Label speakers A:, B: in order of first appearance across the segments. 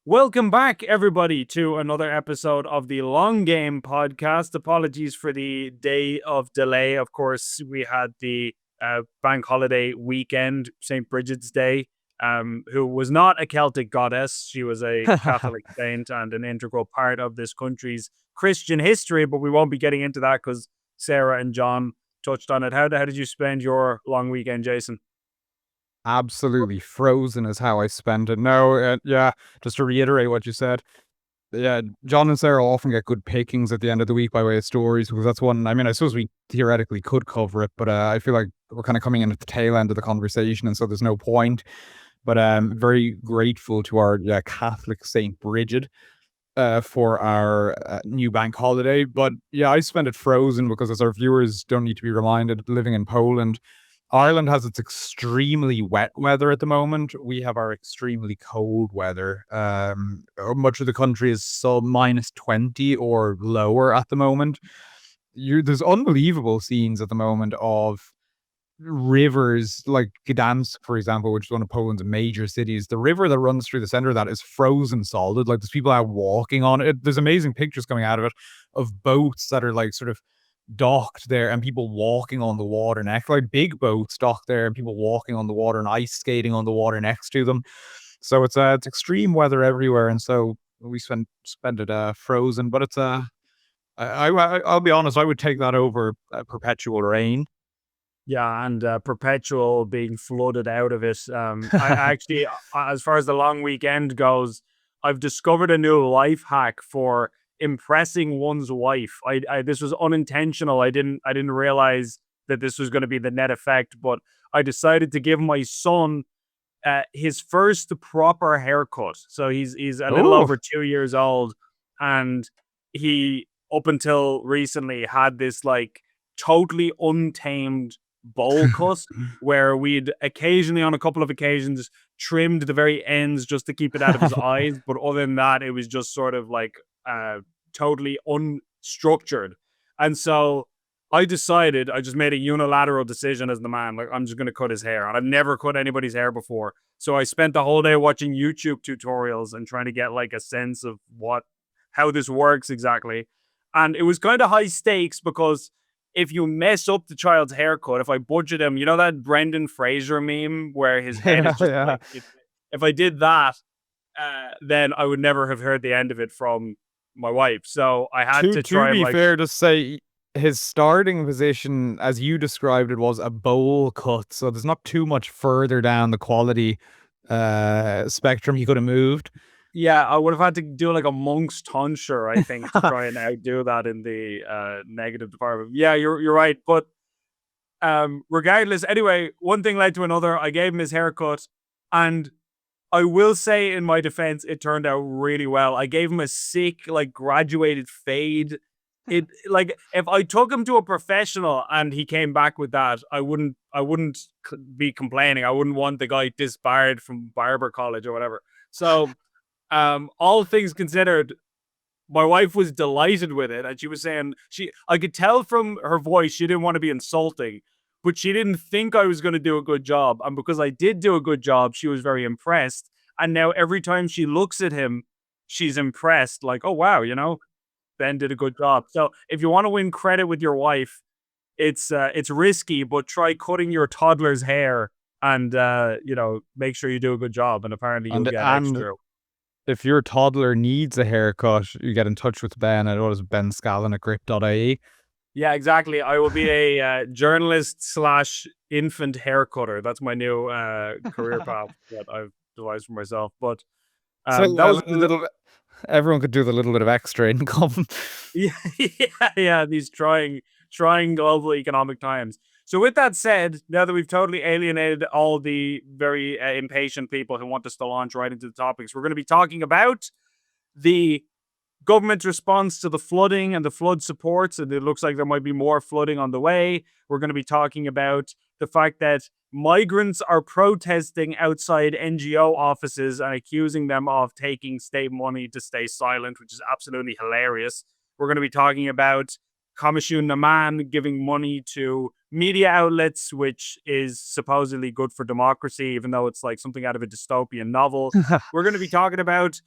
A: Welcome back, everybody, to another episode of the Long Game podcast. Apologies for the day of delay. Of course, we had the bank holiday weekend, St. Bridget's Day, who was not a Celtic goddess. She was a Catholic saint and an integral part of this country's Christian history, but we won't be getting into that because Sarah and John touched on it. How did you spend your long weekend, Jason?
B: Absolutely frozen is how I spend it. No, yeah, just to reiterate what you said. Yeah, John and Sarah often get good pickings at the end of the week by way of stories because that's one. I mean, I suppose we theoretically could cover it, but I feel like we're kind of coming in at the tail end of the conversation, and so there's no point. But very grateful to our Catholic Saint Bridget for our new bank holiday. But yeah, I spent it frozen because, as our viewers don't need to be reminded, living in Poland, Ireland has its extremely wet weather at the moment. We have our extremely cold weather. Much of the country is -20 or lower at the moment. There's unbelievable scenes at the moment of rivers like Gdansk, for example, which is one of Poland's major cities. The river that runs through the center of that is frozen solid. Like there's people out walking on it. There's amazing pictures coming out of it of boats that are like sort of docked there and people walking on the water next, like big boats docked there and people walking on the water and ice skating on the water next to them. So it's extreme weather everywhere, and so we spend it frozen. But it's I'll be honest, I would take that over perpetual rain.
A: Yeah, and perpetual being flooded out of it. I actually, as far as the long weekend goes, I've discovered a new life hack for impressing one's wife. This was unintentional. I didn't realize that this was going to be the net effect, but I decided to give my son his first proper haircut. So he's a little
B: Oh,
A: over 2 years old, and he up until recently had this like totally untamed bowl cut where we'd occasionally on a couple of occasions trimmed the very ends just to keep it out of his eyes, but other than that it was just sort of like totally unstructured. And so I just made a unilateral decision as the man, like I'm just going to cut his hair, and I've never cut anybody's hair before. So I spent the whole day watching YouTube tutorials and trying to get like a sense of how this works exactly. And it was kind of high stakes because if you mess up the child's haircut, if I budget him, you know that Brendan Fraser meme where his head
B: yeah,
A: is just
B: yeah.
A: like, if I did that, then I would never have heard the end of it from my wife. So I had
B: To
A: to
B: to
A: try and
B: be
A: like,
B: fair, just say his starting position, as you described it, was a bowl cut. So there's not too much further down the quality spectrum he could have moved.
A: yeah, I would have had to do like a monk's tonsure, I think, to try and outdo that in the negative department. Yeah, you're right. But regardless, anyway, one thing led to another. I gave him his haircut, and I will say in my defense, it turned out really well. I gave him a sick, like graduated fade. It like if I took him to a professional and he came back with that, I wouldn't be complaining. I wouldn't want the guy disbarred from barber college or whatever. So, all things considered, my wife was delighted with it, and she was saying I could tell from her voice she didn't want to be insulting, but she didn't think I was going to do a good job. And because I did do a good job, she was very impressed. And now every time she looks at him, she's impressed. Like, oh wow, Ben did a good job. So if you want to win credit with your wife, it's risky, but try cutting your toddler's hair and make sure you do a good job. And apparently you'll
B: And
A: get
B: and
A: extra.
B: if your toddler needs a haircut, you get in touch with Ben at what is Ben Scallon at Gript.ie.
A: Yeah, exactly. I will be a journalist slash infant hair cutter. That's my new career path that I've devised for myself. But
B: So
A: that was
B: everyone could do the little bit of extra income.
A: yeah, yeah, yeah. These trying global economic times. So with that said, now that we've totally alienated all the very impatient people who want us to launch right into the topics, we're going to be talking about the government's response to the flooding and the flood supports, and it looks like there might be more flooding on the way. We're going to be talking about the fact that migrants are protesting outside NGO offices and accusing them of taking state money to stay silent, which is absolutely hilarious. We're going to be talking about Kamishun Naman giving money to media outlets, which is supposedly good for democracy, even though it's like something out of a dystopian novel. We're going to be talking about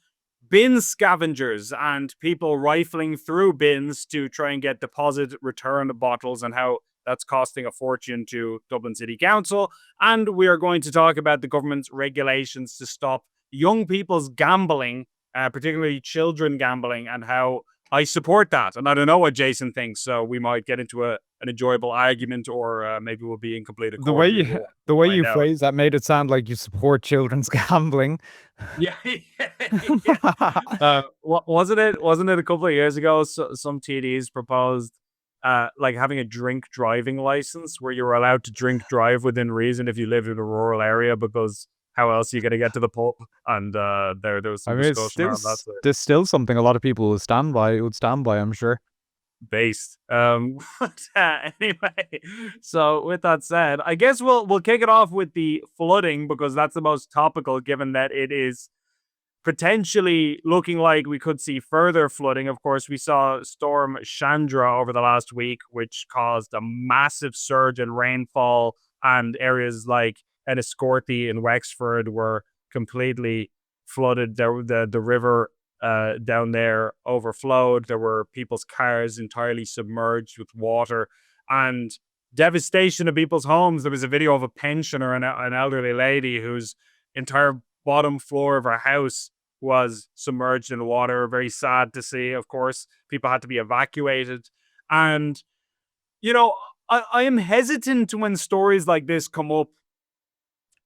A: bin scavengers and people rifling through bins to try and get deposit return bottles, and how that's costing a fortune to Dublin City Council. And we are going to talk about the government's regulations to stop young people's gambling, particularly children gambling, and how I support that. And I don't know what Jason thinks, so we might get into an enjoyable argument, or maybe we'll be in complete
B: The way
A: accord. We
B: you
A: will
B: the way you
A: find out.
B: phrase that made it sound like you support children's gambling.
A: Yeah, yeah. Wasn't it? Wasn't it a couple of years ago? Some TDs proposed, like having a drink driving license where you were allowed to drink drive within reason if you lived in a rural area, because how else are you going to get to the pub? And there was
B: I
A: some
B: mean, it's
A: discussion
B: still
A: around that. So
B: there's still something a lot of people would stand by, I'm sure.
A: based. But, anyway, so with that said, I guess we'll kick it off with the flooding, because that's the most topical, given that it is potentially looking like we could see further flooding. Of course, we saw Storm Chandra over the last week, which caused a massive surge in rainfall, and areas like Enniscorthy and Wexford were completely flooded. The river down there overflowed. There were people's cars entirely submerged with water, and devastation of people's homes. There was a video of a pensioner, an elderly lady whose entire bottom floor of her house was submerged in water. Very sad to see. Of course, people had to be evacuated. And, you know, I am hesitant when stories like this come up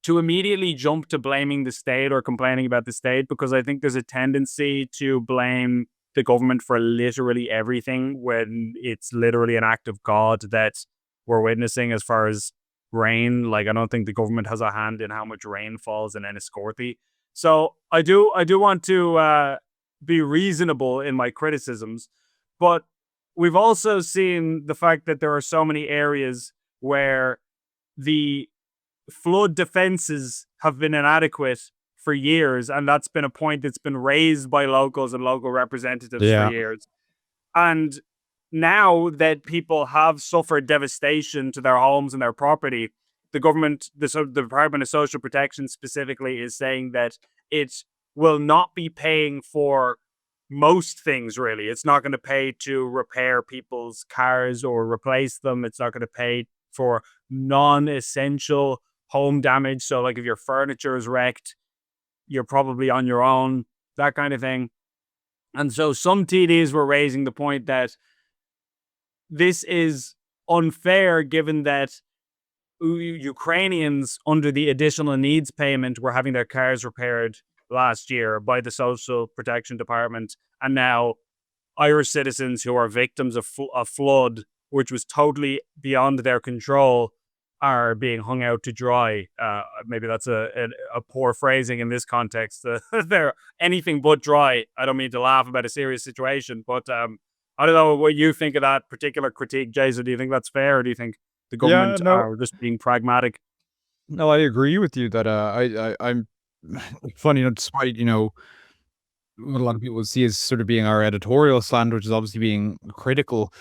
A: to immediately jump to blaming the state or complaining about the state, because I think there's a tendency to blame the government for literally everything when it's literally an act of God that we're witnessing as far as rain. Like, I don't think the government has a hand in how much rain falls in Enniscorthy. So I do want to be reasonable in my criticisms, but we've also seen the fact that there are so many areas where the flood defenses have been inadequate for years, and that's been a point that's been raised by locals and local representatives for
B: Yeah.
A: years. And now that people have suffered devastation to their homes and their property, the government, the Department of Social Protection specifically, is saying that it will not be paying for most things, really. It's not going to pay to repair people's cars or replace them. It's not going to pay for non-essential home damage. So, like, if your furniture is wrecked, you're probably on your own, that kind of thing. And so some TDs were raising the point that this is unfair, given that Ukrainians under the additional needs payment were having their cars repaired last year by the Social Protection Department, and now Irish citizens who are victims of a flood, which was totally beyond their control, are being hung out to dry. Maybe that's a poor phrasing in this context. They're anything but dry. I don't mean to laugh about a serious situation, but I don't know what you think of that particular critique, Jason. Do you think that's fair, or do you think the
B: Yeah,
A: government
B: no,
A: are just being pragmatic?
B: no, I agree with you that I'm funny enough, despite what a lot of people would see as sort of being our editorial slant, which is obviously being critical.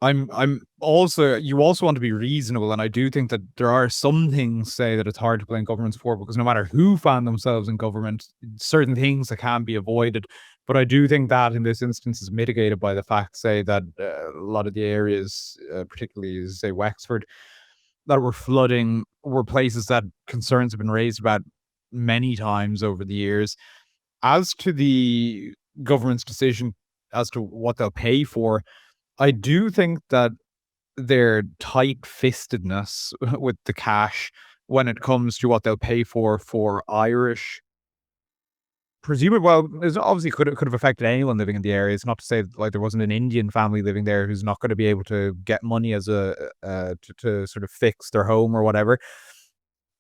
B: I'm also you also want to be reasonable, and I do think that there are some things, say, that it's hard to blame governments for, because no matter who found themselves in government, certain things that can be avoided. But I do think that in this instance is mitigated by the fact, say, that a lot of the areas, particularly say Wexford, that were flooding, were places that concerns have been raised about many times over the years. As to the government's decision as to what they'll pay for, I do think that their tight-fistedness with the cash when it comes to what they'll pay for Irish, presumably, well, it obviously could have affected anyone living in the area. It's not to say that, like, there wasn't an Indian family living there who's not going to be able to get money as a to sort of fix their home or whatever.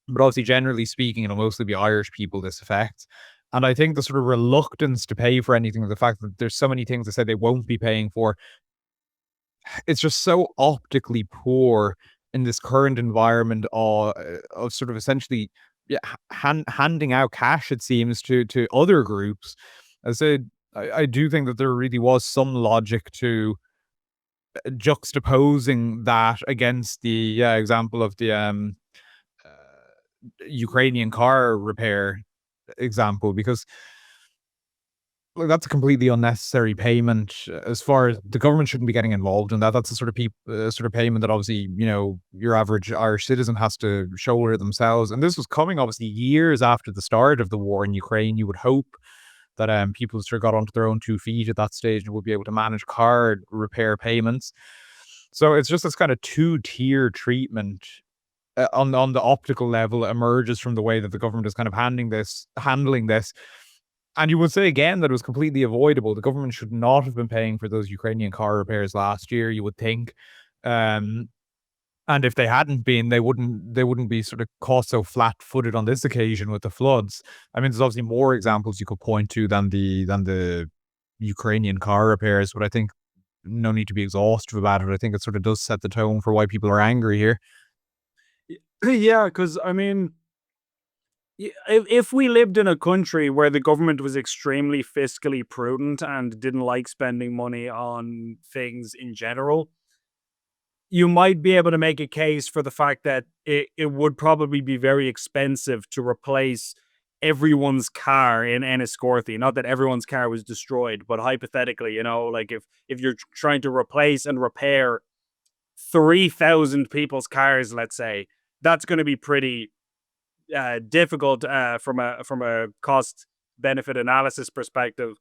B: But obviously, generally speaking, it'll mostly be Irish people this affects. And I think the sort of reluctance to pay for anything, the fact that there's so many things they said they won't be paying for, it's just so optically poor in this current environment of sort of essentially, yeah, handing out cash, it seems, to other groups. I said, I do think that there really was some logic to juxtaposing that against the example of the uh, Ukrainian car repair example, because Look, that's a completely unnecessary payment. As far as the government shouldn't be getting involved in that. That's the sort of sort of payment that obviously your average Irish citizen has to shoulder themselves. And this was coming obviously years after the start of the war in Ukraine. You would hope that people sort of got onto their own 2 feet at that stage and would be able to manage card repair payments. So it's just this kind of two-tier treatment on the optical level emerges from the way that the government is kind of handling this. And you would say again that it was completely avoidable. The government should not have been paying for those Ukrainian car repairs last year, you would think. Um, and if they hadn't been, they wouldn't be sort of caught so flat-footed on this occasion with the floods. I mean, there's obviously more examples you could point to than the Ukrainian car repairs, but I think no need to be exhaustive about it. I think it sort of does set the tone for why people are angry here.
A: Yeah, because I mean, if we lived in a country where the government was extremely fiscally prudent and didn't like spending money on things in general, you might be able to make a case for the fact that it would probably be very expensive to replace everyone's car in Enniscorthy. Not that everyone's car was destroyed, but hypothetically, like if you're trying to replace and repair 3,000 people's cars, let's say, that's going to be pretty difficult from a cost benefit analysis perspective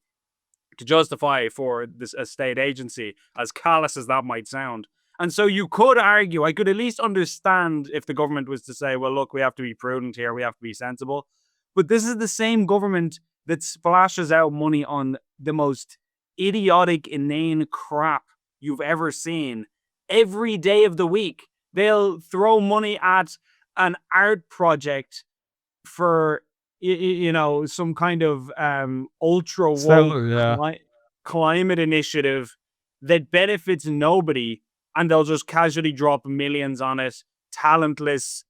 A: to justify for this a state agency, as callous as that might sound. And so you could argue, I could at least understand if the government was to say, well, look, we have to be prudent here, we have to be sensible. But this is the same government that splashes out money on the most idiotic, inane crap you've ever seen every day of the week. They'll throw money at an art project for some kind of ultra woke
B: So yeah.
A: climate initiative that benefits nobody, and they'll just casually drop millions on it. Talentless,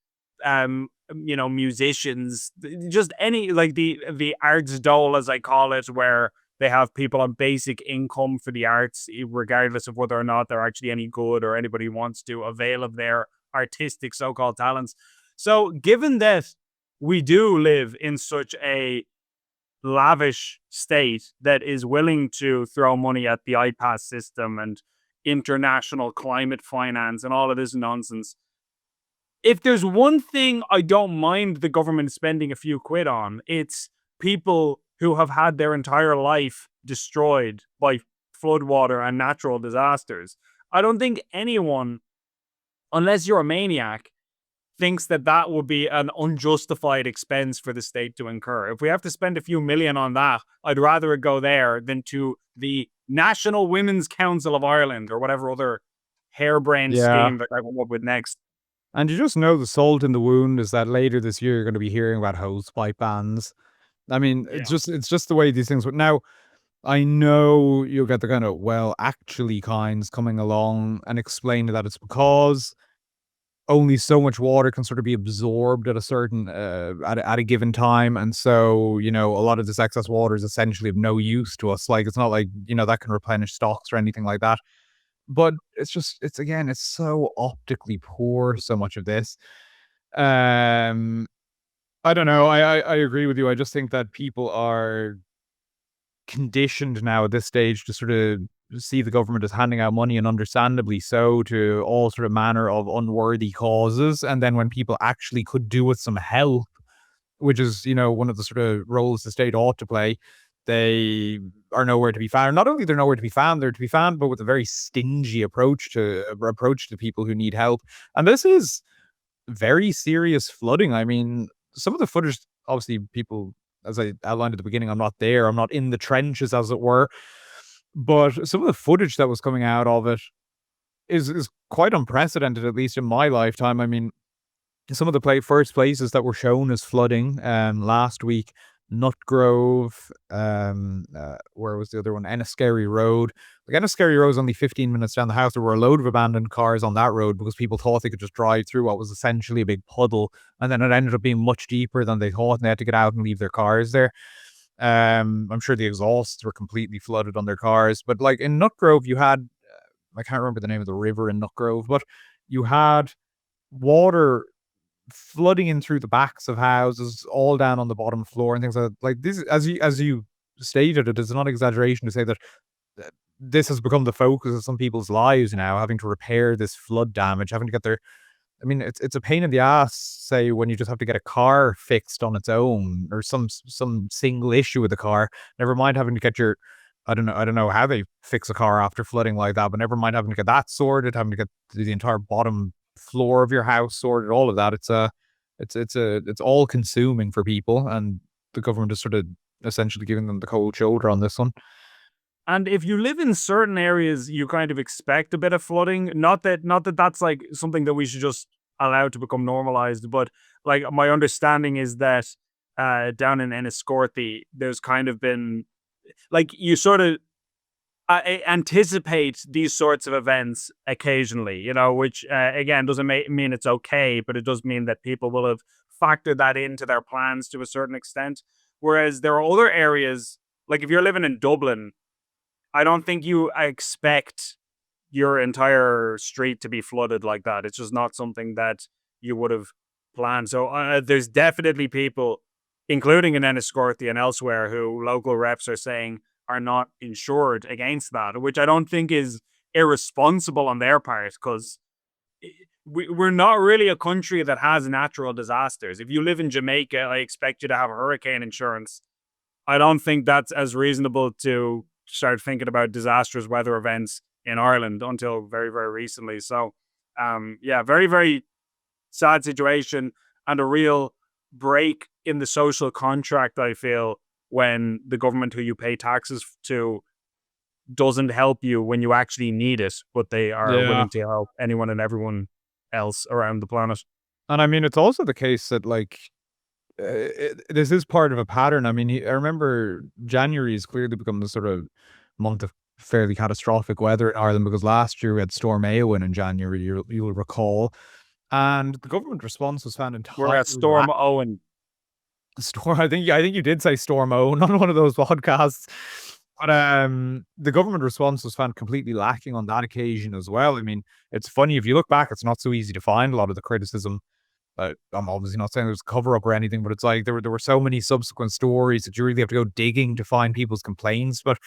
A: musicians, just any, like the arts dole, as I call it, where they have people on basic income for the arts, regardless of whether or not they're actually any good or anybody wants to avail of their artistic so-called talents. So, given that we do live in such a lavish state that is willing to throw money at the iPass system and international climate finance and all of this nonsense, if there's one thing I don't mind the government spending a few quid on, it's people who have had their entire life destroyed by floodwater and natural disasters. I don't think anyone, unless you're a maniac, thinks that that would be an unjustified expense for the state to incur. If we have to spend a few million on that, I'd rather it go there than to the National Women's Council of Ireland or whatever other harebrained
B: Yeah.
A: scheme that I come up with next.
B: And you just know the salt in the wound is that later this year you're going to be hearing about hosepipe bans. I mean,
A: Yeah.
B: it's just the way these things work. Now, I know you'll get the kind of well, actually kinds coming along and explain that it's because only so much water can sort of be absorbed at a certain at a given time, and so a lot of this excess water is essentially of no use to us. Like it's not like that can replenish stocks or anything like that. But it's again, it's so optically poor. So much of this. Um, I don't know. I agree with you. I just think that people are conditioned now at this stage to sort of see the government as handing out money, and understandably so, to all sort of manner of unworthy causes. And then when people actually could do with some help, which is, one of the sort of roles the state ought to play, they are nowhere to be found. Not only they're nowhere to be found, they're to be found, but with a very stingy approach to people who need help. And this is very serious flooding. I mean, some of the footage, obviously, people, as I outlined at the beginning, I'm not there. I'm not in the trenches, as it were. But some of the footage that was coming out of it is quite unprecedented, at least in my lifetime. I mean, some of the first places that were shown as flooding last week, Nutgrove, where was the other one? Enniskerry Road. Like Enniskerry Road is only 15 minutes down the house. There were a load of abandoned cars on that road because people thought they could just drive through what was essentially a big puddle, and then it ended up being much deeper than they thought, and they had to get out and leave their cars there. I'm sure the exhausts were completely flooded on their cars, but like in Nutgrove, you had I can't remember the name of the river in Nutgrove, but you had water flooding in through the backs of houses, all down on the bottom floor and things like that. Like this, as you stated it, it's not exaggeration to say that this has become the focus of some people's lives now, having to repair this flood damage, having to get their I mean, it's a pain in the ass, say, when you just have to get a car fixed on its own or some single issue with the car. Never mind having to get your I don't know how they fix a car after flooding like that, but never mind having to get that sorted, having to get the entire bottom floor of your house sorted, all of that. It's all consuming for people, and the government is sort of essentially giving them the cold shoulder on this one.
A: And if you live in certain areas, you kind of expect a bit of flooding. Not that that's like something that we should just allow to become normalized, but like my understanding is that down in Enniscorthy, there's kind of been like you sort of anticipate these sorts of events occasionally, which again doesn't mean it's okay, but it does mean that people will have factored that into their plans to a certain extent. Whereas there are other areas, like if you're living in Dublin, I don't think you expect your entire street to be flooded like that. It's just not something that you would have planned. So there's definitely people, including in Enniscorthy and elsewhere, who local reps are saying are not insured against that, which I don't think is irresponsible on their part, because we're not really a country that has natural disasters. If you live in Jamaica, I expect you to have hurricane insurance. I don't think that's as reasonable to start thinking about disastrous weather events in Ireland until very, very recently. So, yeah, very, very sad situation and a real break in the social contract, I feel, when the government who you pay taxes to doesn't help you when you actually need it, but they are
B: Yeah.
A: willing to help anyone and everyone else around the planet.
B: And I mean, it's also the case that, like, this is part of a pattern. I mean, I remember January has clearly become the sort of month of fairly catastrophic weather in Ireland, because last year we had Storm Éowyn in January, you'll recall, and the government response was found
A: We're
B: entirely
A: at Storm Owen.
B: Storm. I think you did say Storm Owen on one of those podcasts. But the government response was found completely lacking on that occasion as well. I mean, it's funny if you look back; it's not so easy to find a lot of the criticism. I'm obviously not saying there's cover up or anything, but it's like there were so many subsequent stories that you really have to go digging to find people's complaints. But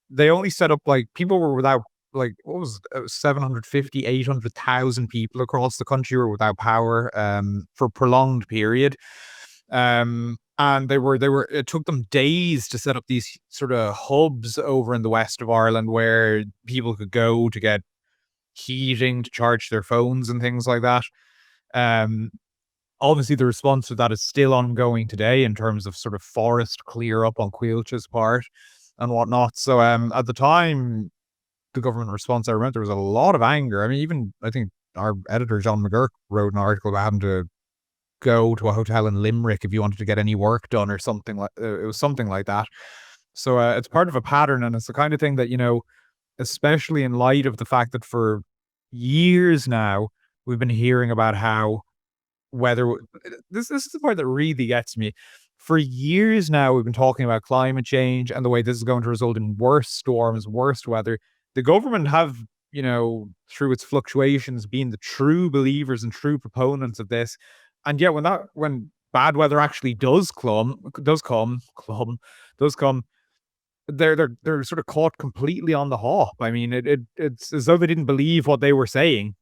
B: they only set up, like, people were without, like, what was it, 750, 800,000 people across the country were without power for a prolonged period. And they were it took them days to set up these sort of hubs over in the west of Ireland where people could go to get heating, to charge their phones and things like that. Um, Obviously the response to that is still ongoing today in terms of sort of forest clear up on Quilch's part and whatnot. So at the time, the government response, I remember there was a lot of anger. I mean, even I think our editor John McGurk wrote an article about having to go to a hotel in Limerick if you wanted to get any work done or something like it was something like that. So it's part of a pattern, and it's the kind of thing that, especially in light of the fact that for years now we've been hearing about how whether this is the part that really gets me. For years now, we've been talking about climate change and the way this is going to result in worse storms, worse weather. The government have, through its fluctuations, been the true believers and true proponents of this. And yet, when bad weather actually does come, they're sort of caught completely on the hop. I mean, it's as though they didn't believe what they were saying.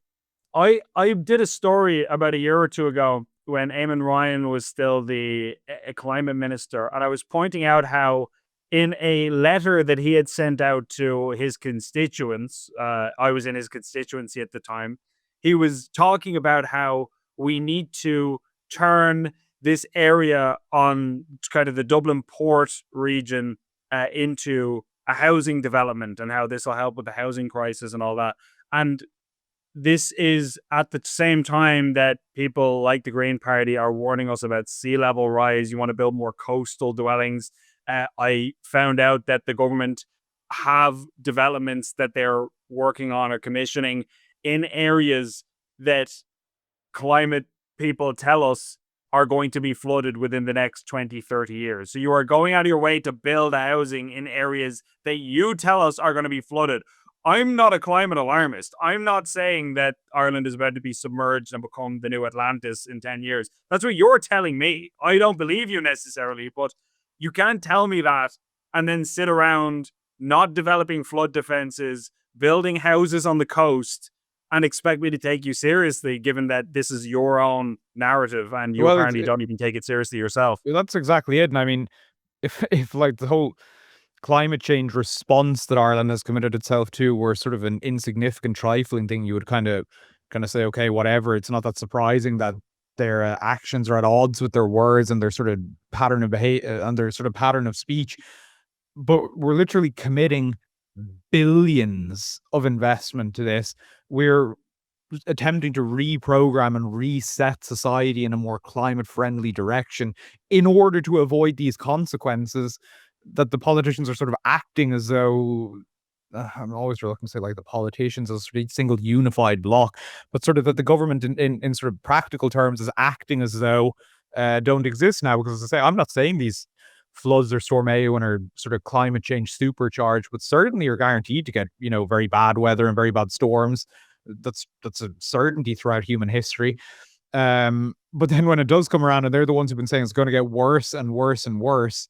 A: I did a story about a year or two ago when Eamon Ryan was still the climate minister, and I was pointing out how in a letter that he had sent out to his constituents, I was in his constituency at the time, he was talking about how we need to turn this area on kind of the Dublin port region into a housing development, and how this will help with the housing crisis and all that. And this is at the same time that people like the Green Party are warning us about sea level rise. You want to build more coastal dwellings. I found out that the government have developments that they're working on or commissioning in areas that climate people tell us are going to be flooded within the next 20, 30 years. So you are going out of your way to build housing in areas that you tell us are going to be flooded. I'm not a climate alarmist. I'm not saying that Ireland is about to be submerged and become the new Atlantis in 10 years. That's what you're telling me. I don't believe you necessarily, but you can't tell me that and then sit around not developing flood defenses, building houses on the coast, and expect me to take you seriously, given that this is your own narrative and you
B: Well,
A: apparently don't even take it seriously yourself.
B: that's exactly it. And I mean, if like the whole climate change response that Ireland has committed itself to were sort of an insignificant, trifling thing, you would kind of say, okay, whatever. It's not that surprising that their actions are at odds with their words and their sort of pattern of behavior and their sort of pattern of speech. But we're literally committing billions of investment to this. We're attempting to reprogram and reset society in a more climate friendly direction in order to avoid these consequences that the politicians are sort of acting as though I'm always reluctant to say like the politicians as a sort of single unified block, but sort of that the government in sort of practical terms is acting as though don't exist now. Because as I say, I'm not saying these floods or Storm Éowyn are sort of climate change supercharged, but certainly you're guaranteed to get, very bad weather and very bad storms. That's a certainty throughout human history. But then when it does come around and they're the ones who've been saying it's going to get worse and worse and worse,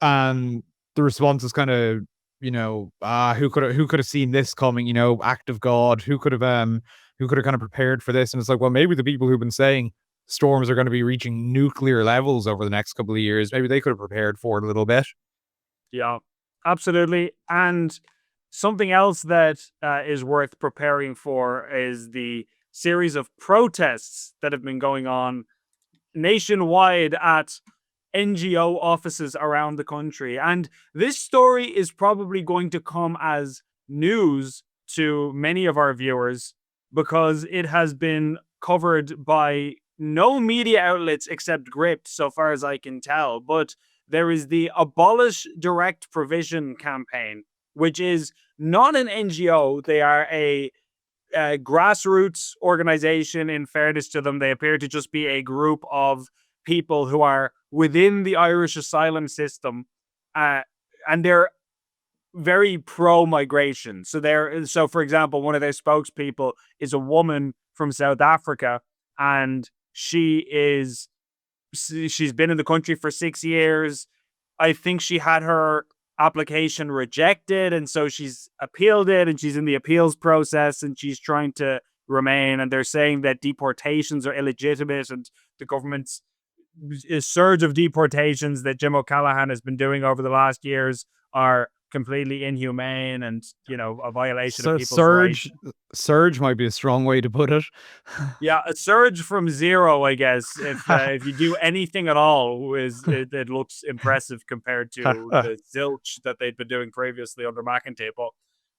B: and the response is kind of, who could have seen this coming, act of God, who could have kind of prepared for this? And it's like, well, maybe the people who've been saying storms are going to be reaching nuclear levels over the next couple of years, maybe they could have prepared for it a little bit.
A: Yeah, absolutely. And something else that is worth preparing for is the series of protests that have been going on nationwide at NGO offices around the country. And this story is probably going to come as news to many of our viewers because it has been covered by no media outlets except Gript, so far as I can tell. But there is the Abolish Direct Provision campaign, which is not an NGO. They are a grassroots organization. In fairness to them, they appear to just be a group of people who are within the Irish asylum system, and they're very pro-migration. So for example, one of their spokespeople is a woman from South Africa, and she's been in the country for 6 years. I think she had her application rejected, and so she's appealed it, and she's in the appeals process, and she's trying to remain. And they're saying that deportations are illegitimate, and the government's surge of deportations that Jim O'Callaghan has been doing over the last years are completely inhumane and, a violation of people's rights.
B: Surge might be a strong way to put it.
A: Yeah, a surge from zero, I guess. If you do anything at all, it looks impressive compared to the zilch that they'd been doing previously under McEntee. But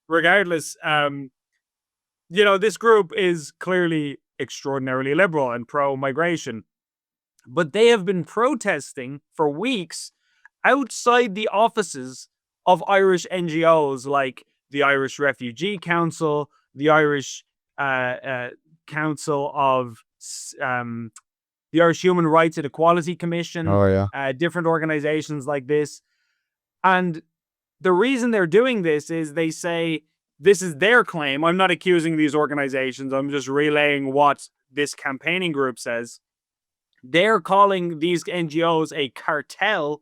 A: regardless, this group is clearly extraordinarily liberal and pro-migration, but they have been protesting for weeks outside the offices of Irish NGOs like the Irish Refugee Council, the Irish Council of the Irish Human Rights and Equality Commission,
B: Oh yeah.
A: different organizations like this. And the reason they're doing this is they say this is their claim. I'm not accusing these organizations. I'm just relaying what this campaigning group says. They're calling these NGOs a cartel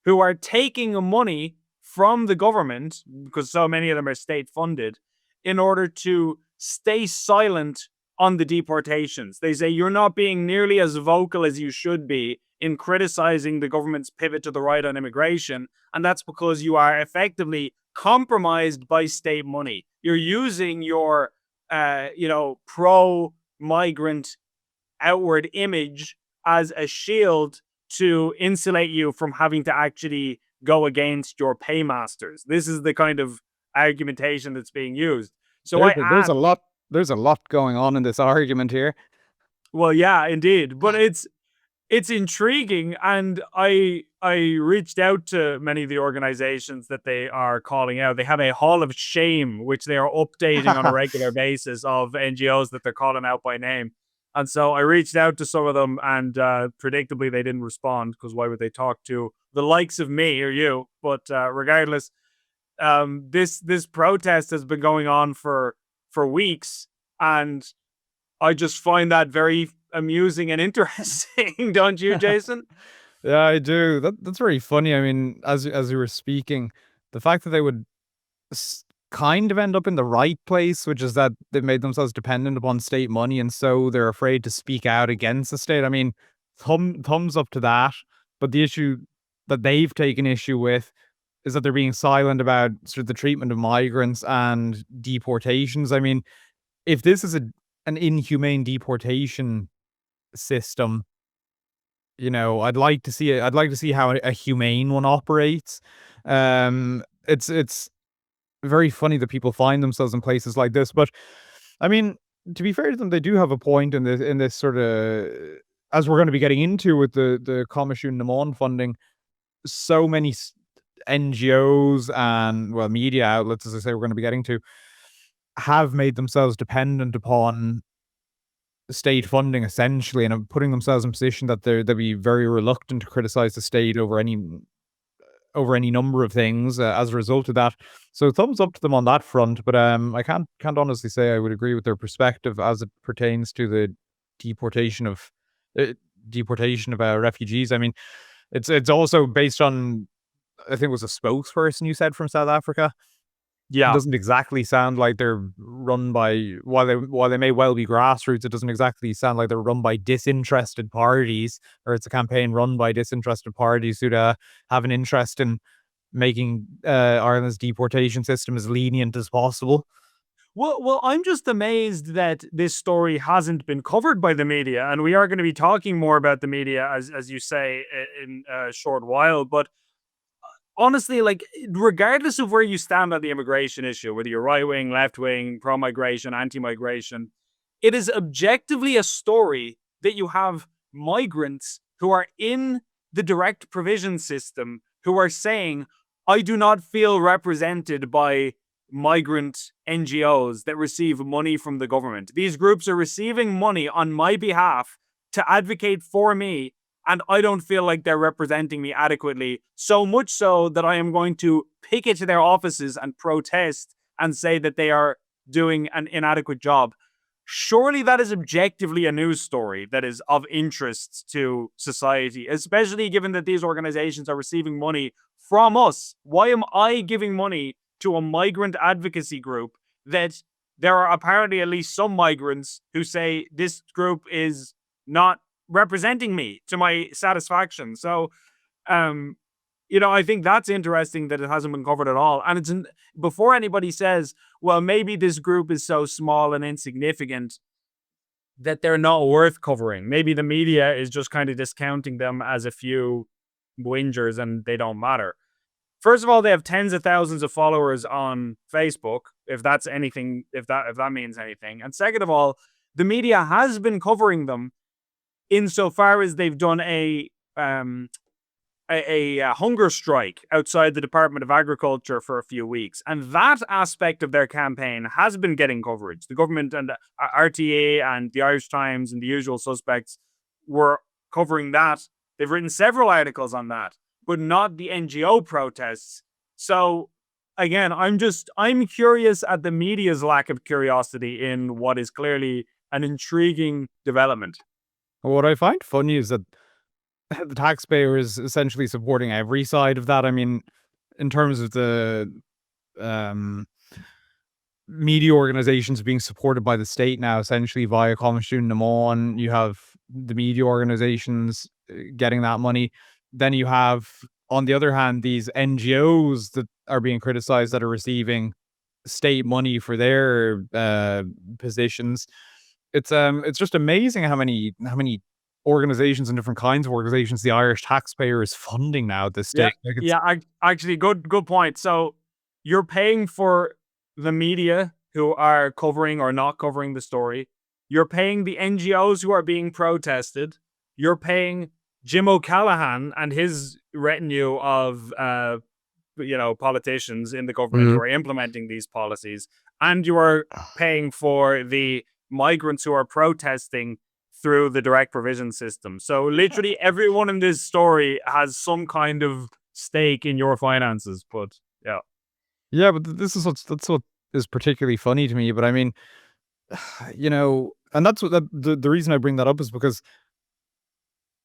A: who are taking money from the government, because so many of them are state funded, in order to stay silent on the deportations. They say you're not being nearly as vocal as you should be in criticizing the government's pivot to the right on immigration. And that's because you are effectively compromised by state money. You're using your, pro-migrant outward image as a shield to insulate you from having to actually go against your paymasters. This is the kind of argumentation that's being used. So
B: There's a lot going on in this argument here.
A: Well, yeah, indeed, but it's intriguing, and I reached out to many of the organizations that they are calling out. They have a hall of shame which they are updating on a regular basis of NGOs that they're calling out by name. And so I reached out to some of them, and predictably they didn't respond, because why would they talk to the likes of me or you? But regardless, this protest has been going on for weeks, and I just find that very amusing and interesting, don't you, Jason?
B: Yeah, I do. That's very funny. I mean, as you were speaking, the fact that they would kind of end up in the right place, which is that they've made themselves dependent upon state money, and so they're afraid to speak out against the state. I mean, thumbs up to that. But the issue that they've taken issue with is that they're being silent about sort of the treatment of migrants and deportations. I mean, if this is an inhumane deportation system, I'd like to see it. I'd like to see how a humane one operates. It's very funny that people find themselves in places like this. But I mean, to be fair to them, they do have a point in this sort of, as we're going to be getting into with the Comisiún na Món funding. So many NGOs and, well, media outlets, as I say, we're going to be getting to, have made themselves dependent upon state funding essentially, and are putting themselves in a position that they'll be very reluctant to criticize the state over any number of things as a result of that. So thumbs up to them on that front. But I can't honestly say I would agree with their perspective as it pertains to the deportation of uh, refugees. I mean, it's also based on, I think it was a spokesperson you said from South Africa. It
A: Yeah.
B: doesn't exactly sound like they're run by, while they may well be grassroots, it doesn't exactly sound like they're run by disinterested parties, or it's a campaign run by disinterested parties who have an interest in making Ireland's deportation system as lenient as possible.
A: Well, I'm just amazed that this story hasn't been covered by the media, and we are going to be talking more about the media, as you say, in a short while. But honestly, like, regardless of where you stand on the immigration issue, whether you're right wing, left wing, pro migration, anti migration, it is objectively a story that you have migrants who are in the direct provision system who are saying, I do not feel represented by migrant NGOs that receive money from the government. These groups are receiving money on my behalf to advocate for me, and I don't feel like they're representing me adequately. So much so that I am going to picket their offices and protest and say that they are doing an inadequate job. Surely that is objectively a news story that is of interest to society, especially given that these organizations are receiving money from us. Why am I giving money to a migrant advocacy group that there are apparently at least some migrants who say this group is not representing me to my satisfaction? So, um, I think that's interesting that it hasn't been covered at all. And before anybody says, well, maybe this group is so small and insignificant that they're not worth covering. Maybe the media is just kind of discounting them as a few whingers and they don't matter. First of all, they have tens of thousands of followers on Facebook, if that's anything, if that means anything. And second of all, the media has been covering them insofar as they've done a hunger strike outside the Department of Agriculture for a few weeks. And that aspect of their campaign has been getting coverage. The government and RTA and the Irish Times and the usual suspects were covering that. They've written several articles on that, but not the NGO protests. So again, I'm curious at the media's lack of curiosity in what is clearly an intriguing development.
B: What I find funny is that the taxpayer is essentially supporting every side of that. I mean, in terms of the um, media organizations being supported by the state now, essentially via Comisiún na Món, you have the media organizations getting that money. Then you have, on the other hand, these NGOs that are being criticized that are receiving state money for their positions. It's just amazing how many organizations and different kinds of organizations the Irish taxpayer is funding now at this
A: Yeah,
B: stage. Like it's
A: yeah. Actually, good point. So you're paying for the media who are covering or not covering the story. You're paying the NGOs who are being protested. You're paying Jim O'Callaghan and his retinue of politicians in the government who
B: Mhm.
A: are implementing these policies, and you are paying for the migrants who are protesting through the direct provision system. So literally everyone in this story has some kind of stake in your finances. But yeah.
B: Yeah, but this is that's what is particularly funny to me. But I mean, and that's what the reason I bring that up is because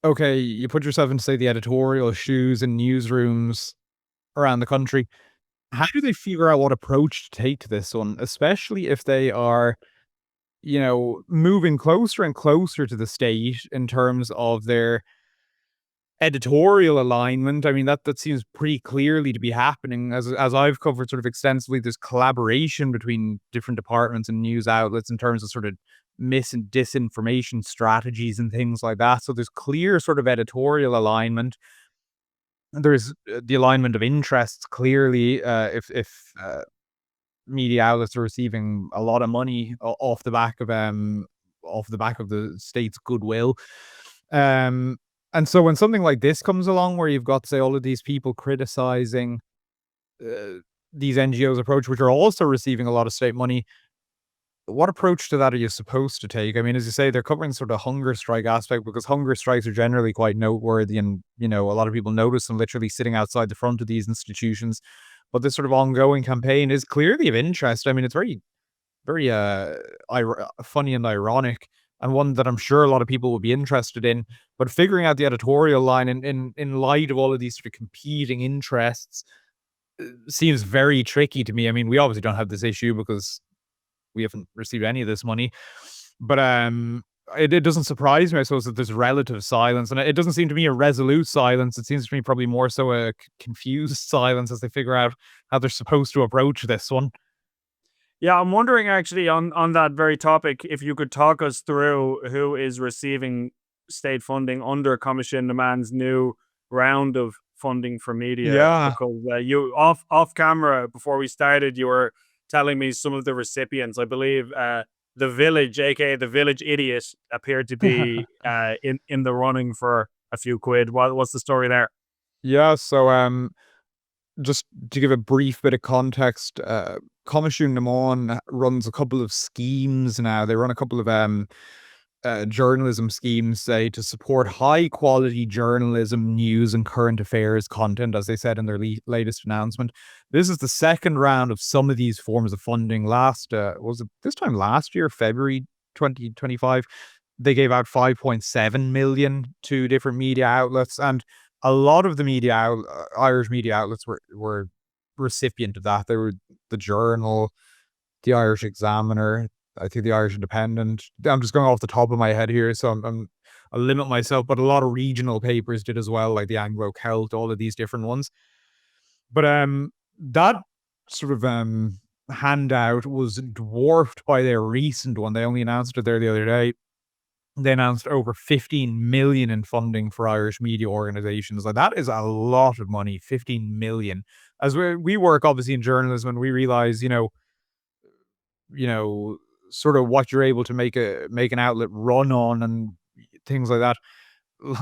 B: okay, you put yourself into, say, the editorial shoes in newsrooms around the country. How do they figure out what approach to take to this one, especially if they are, moving closer and closer to the state in terms of their editorial alignment? I mean, that seems pretty clearly to be happening. As I've covered sort of extensively, there's collaboration between different departments and news outlets in terms of sort of mis and disinformation strategies and things like that. So there's clear sort of editorial alignment. There's the alignment of interests clearly. If media outlets are receiving a lot of money off the back of the state's goodwill. Um, and so when something like this comes along, where you've got, say, all of these people criticizing uh, these NGOs' approach, which are also receiving a lot of state money, what approach to that are you supposed to take? I mean, as you say, they're covering sort of hunger strike aspect, because hunger strikes are generally quite noteworthy, and a lot of people notice them literally sitting outside the front of these institutions. But this sort of ongoing campaign is clearly of interest. I mean, it's very, very funny and ironic, and one that I'm sure a lot of people will be interested in. But figuring out the editorial line in light of all of these sort of competing interests seems very tricky to me. I mean, we obviously don't have this issue because we haven't received any of this money. But it doesn't surprise me, I suppose, that there's relative silence, and it doesn't seem to me a resolute silence. It seems to me probably more so a confused silence as they figure out how they're supposed to approach this one.
A: Yeah, I'm wondering actually on that very topic if you could talk us through who is receiving state funding under Commission de Man's new round of funding for media,
B: Yeah.
A: because you off camera before we started, you were telling me some of the recipients. I believe the Village, aka the Village Idiot, appeared to be in the running for a few quid. What's the story there?
B: Yeah, so just to give a brief bit of context, Comisiún na Mán runs a couple of schemes now. They run a couple of journalism schemes, say, to support high quality journalism, news, and current affairs content, as they said in their latest announcement. This is the second round of some of these forms of funding. Was it this time last year, February 2025? They gave out 5.7 million to different media outlets, and a lot of the Irish media outlets were recipient of that. They were the Journal, the Irish Examiner, I think the Irish Independent. I'm just going off the top of my head here, so I'll limit myself. But a lot of regional papers did as well, like the Anglo Celt, all of these different ones. But that sort of handout was dwarfed by their recent one. They only announced it there the other day. They announced over 15 million in funding for Irish media organizations. Like, that is a lot of money, 15 million. As we work obviously in journalism, and we realize, you know, sort of what you're able to make an outlet run on and things like that.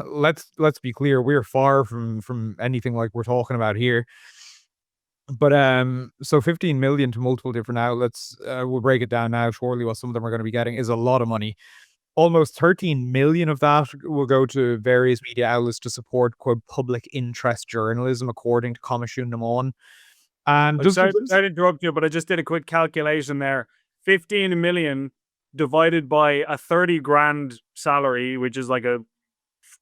B: Let's be clear, we're far from anything like we're talking about here. But so 15 million to multiple different outlets, we'll break it down now shortly. What some of them are going to be getting is a lot of money. Almost 13 million of that will go to various media outlets to support, quote, public interest journalism, according to Comisiún na Mán. And
A: I'm
B: just
A: sorry to interrupt you, but I just did a quick calculation there. 15 million divided by a 30 grand salary, which is like a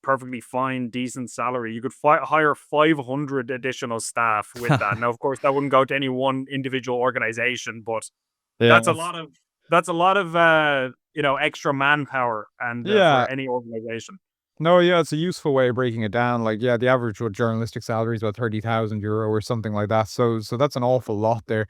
A: perfectly fine, decent salary. You could hire 500 additional staff with that. Now, of course, that wouldn't go to any one individual organization, but
B: yeah,
A: that's a lot of extra manpower and for
B: yeah.
A: any organization.
B: No, yeah, it's a useful way of breaking it down. Like, yeah, the average journalistic salary is about 30,000 euro or something like that. So that's an awful lot there.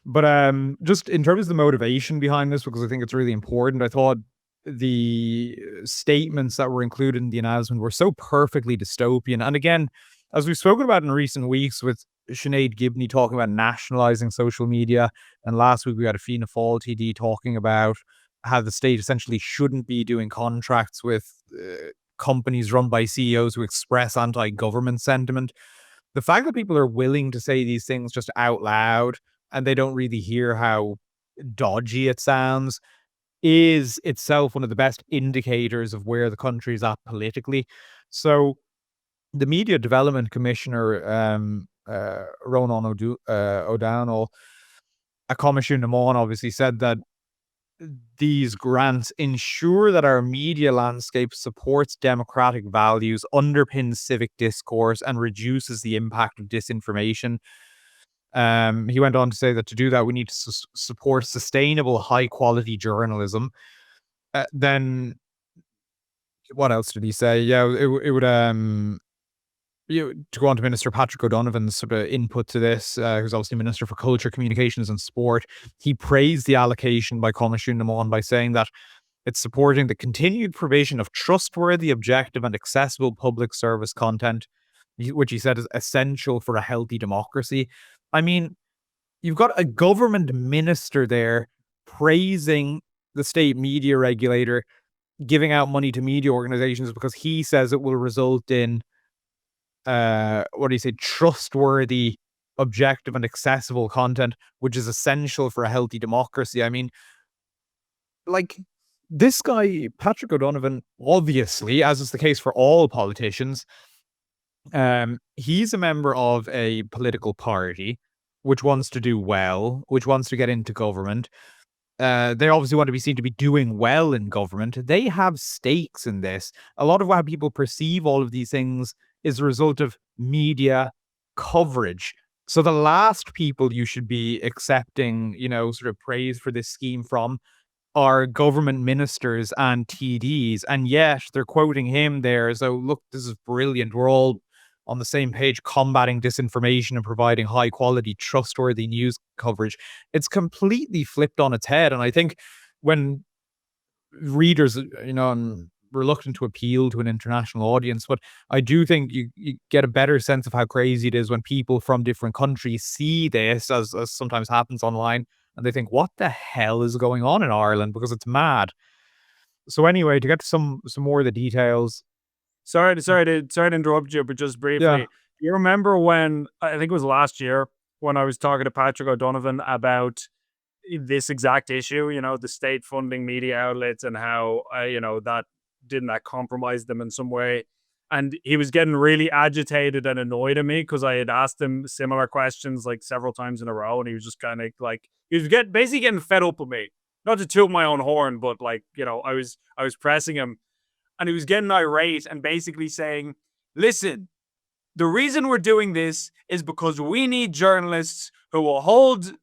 B: But just in terms of the motivation behind this, because I think it's really important, I thought the statements that were included in the announcement were so perfectly dystopian. And again, as we've spoken about in recent weeks, with Sinead Gibney talking about nationalizing social media, and last week we had a Fianna Fáil TD talking about how the state essentially shouldn't be doing contracts with companies run by CEOs who express anti-government sentiment. The fact that people are willing to say these things just out loud, and they don't really hear how dodgy it sounds, is itself one of the best indicators of where the country is at politically. So the Media Development Commissioner, Ronan O'Donnell, at Comisiún na Mán, obviously said that these grants ensure that our media landscape supports democratic values, underpins civic discourse, and reduces the impact of disinformation. He went on to say that to do that, we need to support sustainable, high quality journalism. Then what else did he say? Yeah, it would to go on to Minister Patrick O'Donovan's sort of input to this, who's obviously Minister for Culture, Communications and Sport. He praised the allocation by Comisiún na Meán by saying that it's supporting the continued provision of trustworthy, objective and accessible public service content, which he said is essential for a healthy democracy. I mean, you've got a government minister there praising the state media regulator, giving out money to media organizations because he says it will result in what do you say, trustworthy, objective and accessible content, which is essential for a healthy democracy. I mean, like, this guy, Patrick O'Donovan, obviously, as is the case for all politicians, he's a member of a political party which wants to do well, which wants to get into government. They obviously want to be seen to be doing well in government. They have stakes in this. A lot of how people perceive all of these things is a result of media coverage. So the last people you should be accepting, sort of praise for this scheme from are government ministers and TDs. And yet they're quoting him there. So look, this is brilliant. We're all on the same page, combating disinformation and providing high quality, trustworthy news coverage. It's completely flipped on its head. And I think when readers, I'm reluctant to appeal to an international audience, but I do think you get a better sense of how crazy it is when people from different countries see this, as sometimes happens online, and they think, what the hell is going on in Ireland? Because it's mad. So anyway, to get to some more of the details.
A: Sorry to interrupt you, but just
B: Yeah.
A: briefly, you remember when, I think it was last year, when I was talking to Patrick O'Donovan about this exact issue, the state funding media outlets and how, that didn't that compromise them in some way. And he was getting really agitated and annoyed at me because I had asked him similar questions like several times in a row. And he was just kind of like, he was basically getting fed up with me. Not to toot my own horn, but like, I was pressing him and he was getting irate and basically saying, listen, the reason we're doing this is because we need journalists who will hold,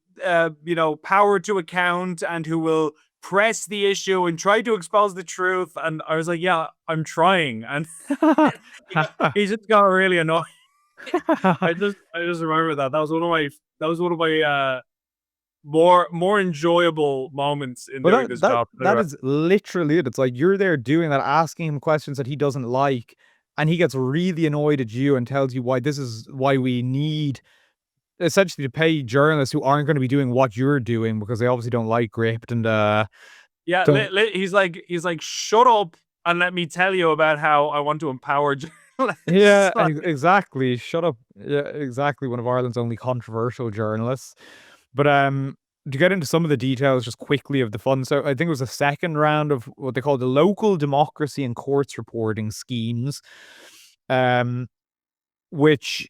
A: power to account and who will press the issue and try to expose the truth. And I was like, yeah, I'm trying. And he just got really annoyed. I just remember that. That was one of my more enjoyable moments in doing this job.
B: That is literally it. It's like you're there doing that, asking him questions that he doesn't like, and he gets really annoyed at you and tells you why this is why we need essentially to pay journalists who aren't going to be doing what you're doing because they obviously don't like Gript and
A: yeah, he's like, shut up and let me tell you about how I want to empower journalists.
B: Yeah, exactly. Shut up. Yeah, exactly. One of Ireland's only controversial journalists. But to get into some of the details just quickly of the fund. So I think it was a second round of what they call the local democracy and courts reporting schemes, which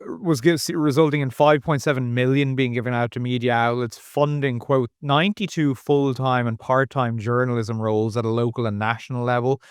B: was resulting in 5.7 million being given out to media outlets, funding, quote, 92 full-time and part-time journalism roles at a local and national level.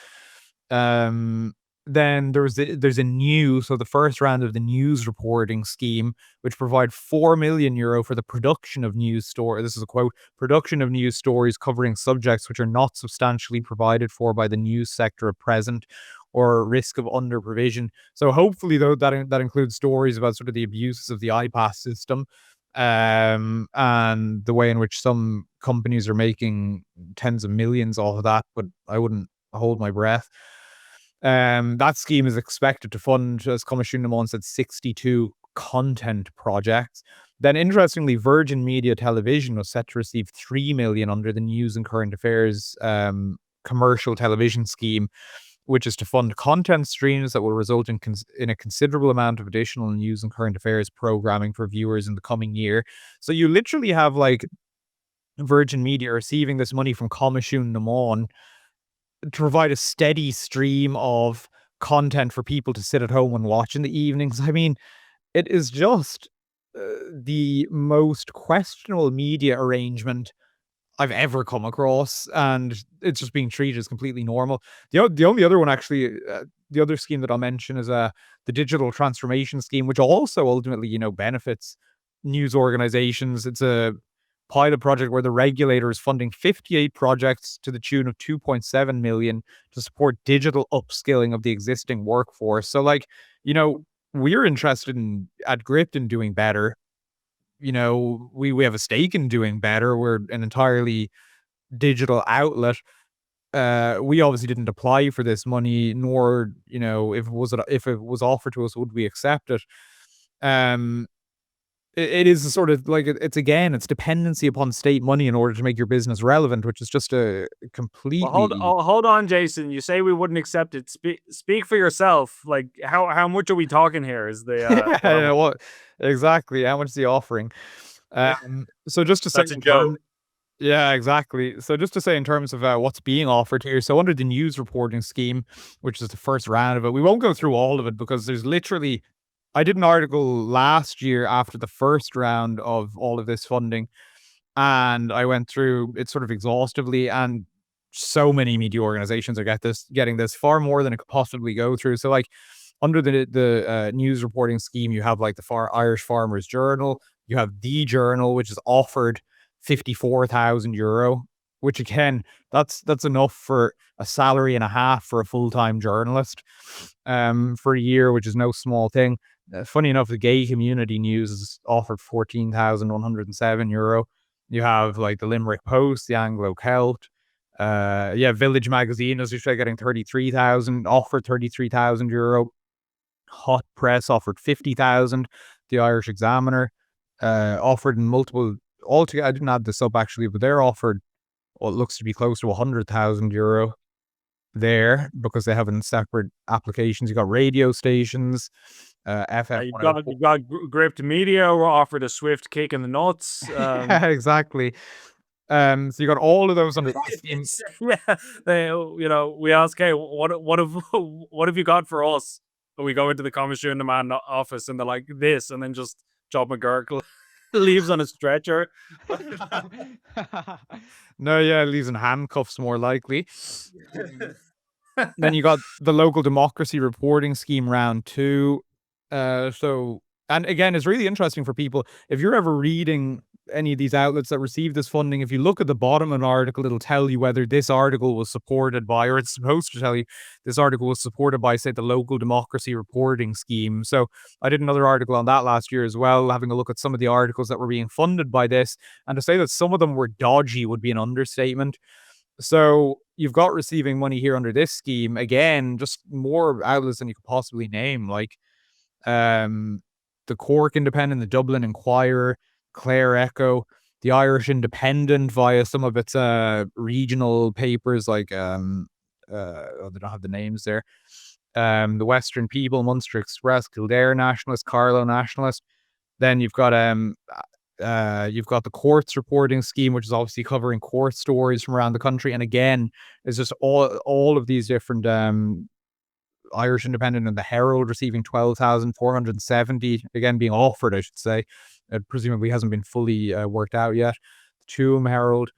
B: Then there's a new, so the first round of the news reporting scheme, which provide €4 million for the production of news stories. This is a quote: production of news stories covering subjects which are not substantially provided for by the news sector at present, or risk of under provision. So hopefully, though, that includes stories about sort of the abuses of the iPass system, and the way in which some companies are making tens of millions off of that. But I wouldn't hold my breath. That scheme is expected to fund, as Comisiún na Meán said, 62 content projects. Then, interestingly, Virgin Media Television was set to receive 3 million under the News and Current Affairs commercial television scheme, which is to fund content streams that will result in a considerable amount of additional news and current affairs programming for viewers in the coming year. So you literally have like Virgin Media receiving this money from Comisiún na Meán to provide a steady stream of content for people to sit at home and watch in the evenings. I mean, it is just the most questionable media arrangement I've ever come across, and it's just being treated as completely normal. The only other one actually, the other scheme that I'll mention is the digital transformation scheme, which also ultimately, benefits news organizations. It's a pilot project where the regulator is funding 58 projects to the tune of 2.7 million to support digital upskilling of the existing workforce. So, like, we're interested in at Gript in doing better. We have a stake in doing better. We're an entirely digital outlet. We obviously didn't apply for this money, nor, if it was offered to us, would we accept it? Um, it is a sort of like it's dependency upon state money in order to make your business relevant, which is just a
A: Well,
B: completely
A: hold on, Jason. You say we wouldn't accept it. Speak for yourself. Like, how much are we talking here? Is the
B: yeah,
A: what I'm
B: what exactly? How much is he offering? So just to say
A: That's a
B: in
A: joke.
B: terms Yeah, exactly. So just to say in terms of what's being offered here, so under the news reporting scheme, which is the first round of it, we won't go through all of it because there's literally, I did an article last year after the first round of all of this funding, and I went through it sort of exhaustively, and so many media organizations are getting this far more than it could possibly go through. So like under the news reporting scheme, you have like the Irish Farmers Journal, you have the Journal, which is offered €54,000, which again, that's enough for a salary and a half for a full-time journalist, for a year, which is no small thing. Funny enough, the gay community news is offered €14,107. You have like the Limerick Post, the Anglo Celt, Village Magazine, as you say, getting 33,000, offered €33,000. Hot Press offered 50,000. The Irish Examiner offered in multiple altogether. I didn't add this up actually, but they're offered what looks to be close to €100,000 there because they have in separate applications. You got radio stations, FM
A: You've got
B: 104.
A: Gript Media. We're offered a swift kick in the nuts.
B: Yeah, exactly. So you got all of those under that scheme.
A: Yeah, we ask, hey, what have what have you got for us? And we go into the Commission man office, and they're like this, and then just John McGurk leaves on a stretcher.
B: No, yeah, leaves in handcuffs more likely. Then you got the local democracy reporting scheme round two. And again, it's really interesting for people. If you're ever reading any of these outlets that receive this funding, if you look at the bottom of an article, it'll tell you whether this article was supported by, or it's supposed to tell you this article was supported by, say, the local democracy reporting scheme. So I did another article on that last year as well, having a look at some of the articles that were being funded by this. And to say that some of them were dodgy would be an understatement. So you've got receiving money here under this scheme. Again, just more outlets than you could possibly name, like um, the Cork Independent, the Dublin Inquirer, Clare Echo, the Irish Independent via some of its regional papers, like they don't have the names there. The Western People, Munster Express, Kildare Nationalist, Carlow Nationalist. Then you've got the courts reporting scheme, which is obviously covering court stories from around the country. And again, it's just all of these different Irish Independent and the Herald receiving 12,470, again being offered, I should say. It presumably hasn't been fully worked out yet. The Tuam Herald.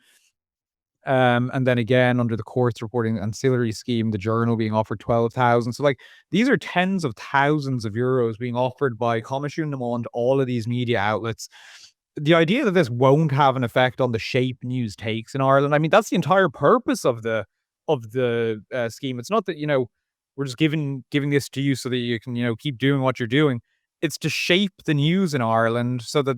B: And then again, under the courts reporting ancillary scheme, the Journal being offered 12,000. So like these are tens of thousands of euros being offered by Comisiún na Món to all of these media outlets. The idea that this won't have an effect on the shape news takes in Ireland, I mean, that's the entire purpose of the scheme. It's not that we're just giving this to you so that you can keep doing what you're doing. It's to shape the news in Ireland so that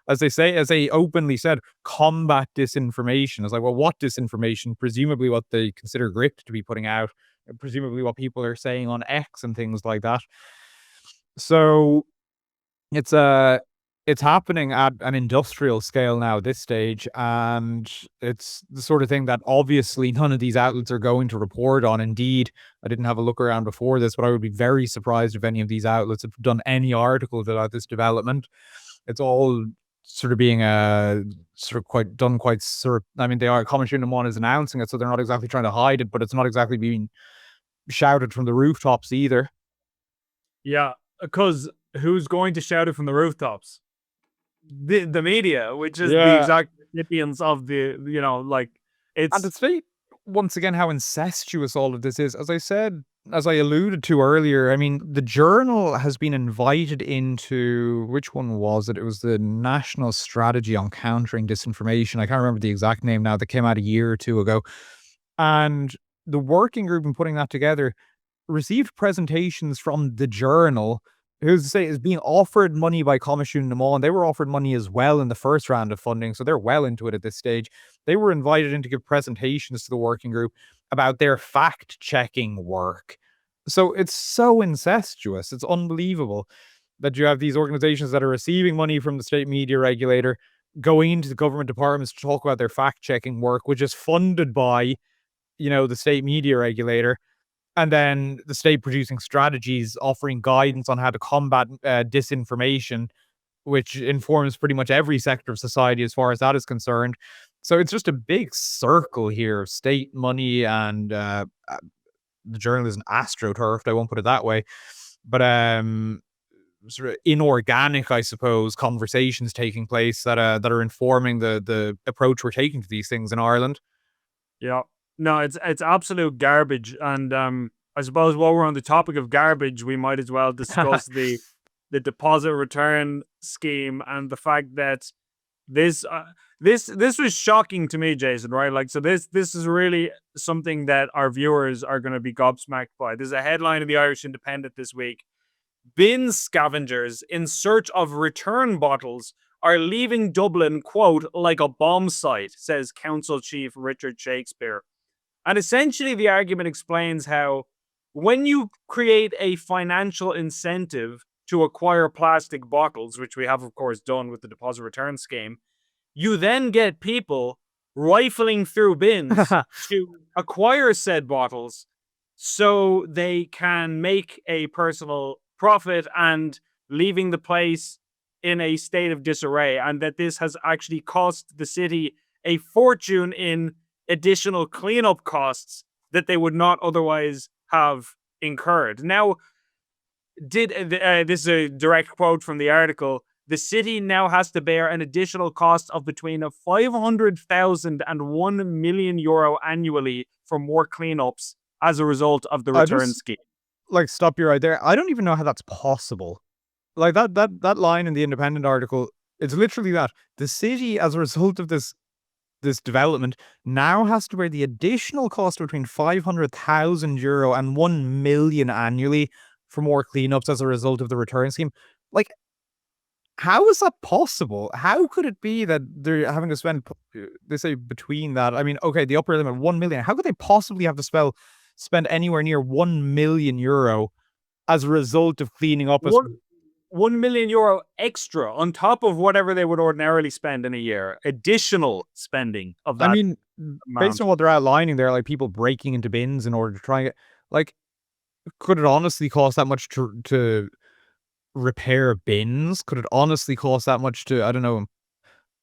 B: as they openly said, combat disinformation. It's like, well, what disinformation? Presumably what they consider Gript to be putting out, presumably what people are saying on X and things like that. So it's happening at an industrial scale now at this stage, and it's the sort of thing that obviously none of these outlets are going to report on. Indeed, I didn't have a look around before this, but I would be very surprised if any of these outlets have done any articles about this development. It's all sort of being I mean, they are Comisiún na Món is announcing it, so they're not exactly trying to hide it, but it's not exactly being shouted from the rooftops either.
A: Yeah, because who's going to shout it from the rooftops? The media, which is the
B: Yeah.
A: exact recipients of the, like
B: And to
A: it's
B: state once again how incestuous all of this is, as I said, as I alluded to earlier, I mean, the journal has been invited into, which one was it? It was the National Strategy on Countering Disinformation. I can't remember the exact name now, that came out a year or two ago. And the working group in putting that together received presentations from the journal, who's to say is being offered money by Comisiún na Mán. They were offered money as well in the first round of funding, so they're well into it at this stage. They were invited in to give presentations to the working group about their fact-checking work. So it's so incestuous. It's unbelievable that you have these organizations that are receiving money from the state media regulator going into the government departments to talk about their fact-checking work, which is funded by, the state media regulator, and then the state producing strategies offering guidance on how to combat disinformation, which informs pretty much every sector of society as far as that is concerned. So it's just a big circle here of state money and the journal isn't astroturfed, I won't put it that way. But sort of inorganic, I suppose, conversations taking place that are informing the approach we're taking to these things in Ireland.
A: Yeah. No, it's absolute garbage. And I suppose while we're on the topic of garbage, we might as well discuss the deposit return scheme and the fact that this this was shocking to me, Jason, right? Like, so this is really something that our viewers are going to be gobsmacked by. There's a headline in the Irish Independent this week. Bin scavengers in search of return bottles are leaving Dublin, quote, like a bomb site, says Council Chief Richard Shakespeare. And essentially, the argument explains how when you create a financial incentive to acquire plastic bottles, which we have, of course, done with the deposit return scheme, you then get people rifling through bins to acquire said bottles so they can make a personal profit and leaving the place in a state of disarray. And that this has actually cost the city a fortune in additional cleanup costs that they would not otherwise have incurred. Now, this is a direct quote from the article. The city now has to bear an additional cost of between 500,000 and €1 million annually for more cleanups as a result of the
B: I
A: return
B: just
A: scheme.
B: stop you right there. I don't even know how that's possible. Like that line in the Independent article, it's literally that the city, as a result of this development, now has to bear the additional cost between €500,000 and 1 million annually for more cleanups as a result of the return scheme. Like, how is that possible? How could it be that they're having to spend, they say between that? I mean, okay, the upper limit, 1 million. How could they possibly have to spend anywhere near €1 million as a result of cleaning up?
A: €1 million extra on top of whatever they would ordinarily spend in a year, additional spending of
B: I
A: that
B: mean, based
A: amount.
B: on what they're outlining there, like people breaking into bins in order to try and get, like, could it honestly cost that much to repair bins? Could it honestly cost that much to, I don't know,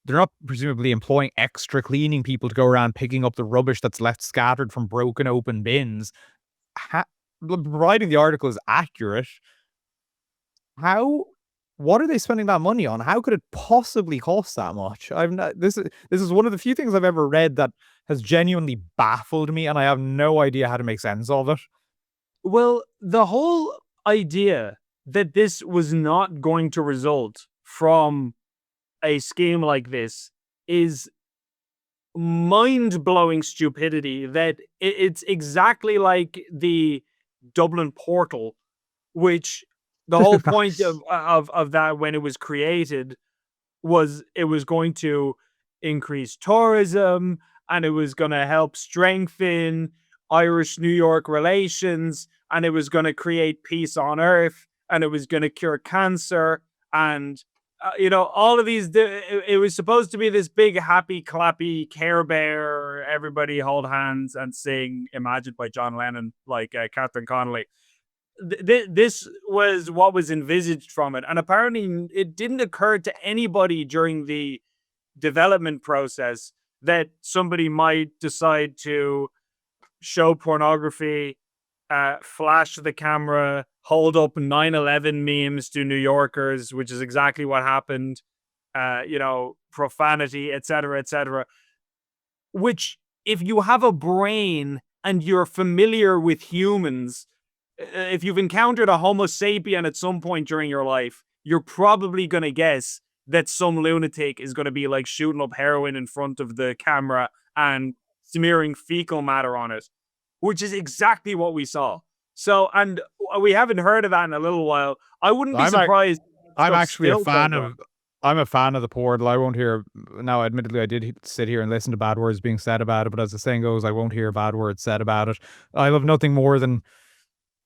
B: they're not presumably employing extra cleaning people to go around picking up the rubbish that's left scattered from broken open bins. Ha- Providing the article is accurate, how, what are they spending that money on? How could it possibly cost that much? I've not, this is one of the few things I've ever read that has genuinely baffled me, and I have no idea how to make sense of it.
A: Well, the whole idea that this was not going to result from a scheme like this is mind-blowing stupidity. That it's exactly like the Dublin portal, which the whole point of that when it was created was it was going to increase tourism and it was going to help strengthen Irish New York relations and it was going to create peace on earth and it was going to cure cancer and all of these it was supposed to be this big happy clappy Care Bear, everybody hold hands and sing Imagine by John Lennon, like Catherine Connolly. This was what was envisaged from it, and apparently it didn't occur to anybody during the development process that somebody might decide to show pornography, flash the camera, hold up 9/11 memes to New Yorkers, which is exactly what happened. profanity, etc., etc. Which, if you have a brain and you're familiar with humans, if you've encountered a Homo sapien at some point during your life, you're probably going to guess that some lunatic is going to be like shooting up heroin in front of the camera and smearing fecal matter on it, which is exactly what we saw. So, and we haven't heard of that in a little while. I wouldn't be
B: I'm a,
A: surprised if
B: I'm
A: stuff
B: actually a
A: still goes
B: fan
A: on.
B: of. I'm a fan of the portal. I won't hear now. Admittedly, I did sit here and listen to bad words being said about it, but as the saying goes, I won't hear bad words said about it. I love nothing more than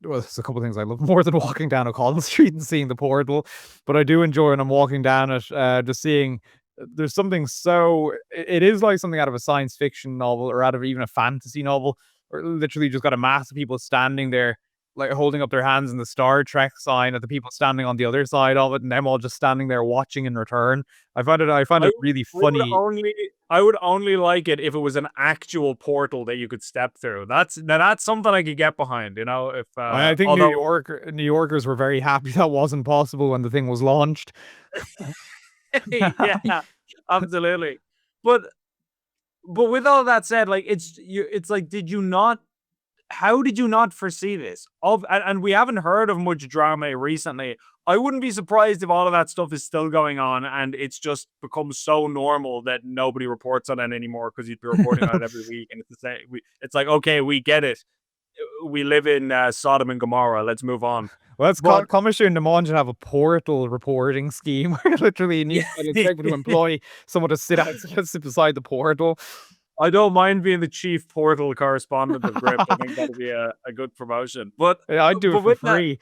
B: well, there's a couple of things I love more than walking down O'Connell Street and seeing the portal, but I do enjoy when I'm walking down it, just seeing there's something so it is like something out of a science fiction novel or out of even a fantasy novel, or literally just got a mass of people standing there, like holding up their hands in the Star Trek sign, at the people standing on the other side of it, and them all just standing there watching in return. I find
A: I
B: it really
A: I would
B: funny.
A: only I would only like it if it was an actual portal that you could step through. That's something I could get behind, you know, if
B: I think
A: although
B: New Yorkers were very happy that wasn't possible when the thing was launched.
A: yeah, absolutely. But with all that said, like it's like did you not how did you not foresee this? And we haven't heard of much drama recently. I wouldn't be surprised if all of that stuff is still going on and it's just become so normal that nobody reports on it anymore because you'd be reporting on it every week. And it's the same. It's like, okay, we get it. We live in Sodom and Gomorrah. Let's move on.
B: Well, it's
A: But
B: Commissioner Nemon should have a portal reporting scheme where literally
A: yeah,
B: it's able to employ someone to sit beside the portal.
A: I don't mind being the chief portal correspondent of Gript. I think that'd be a good promotion.
B: Yeah, I'd do it for
A: With that,
B: free.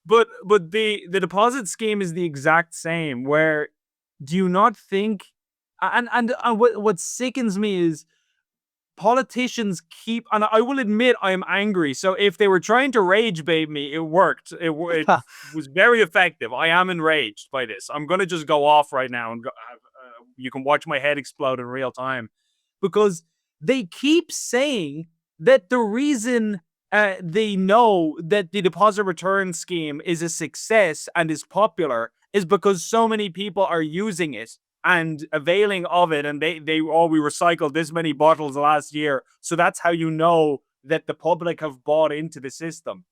A: but the deposit scheme is the exact same. Where do you not think? And what sickens me is politicians keep. And I will admit I am angry. So if they were trying to rage bait me, it worked. It was very effective. I am enraged by this. I'm gonna just go off right now and go, you can watch my head explode in real time because they keep saying that the reason they know that the deposit return scheme is a success and is popular is because so many people are using it and availing of it, and we recycled this many bottles last year, so that's how you know that the public have bought into the system.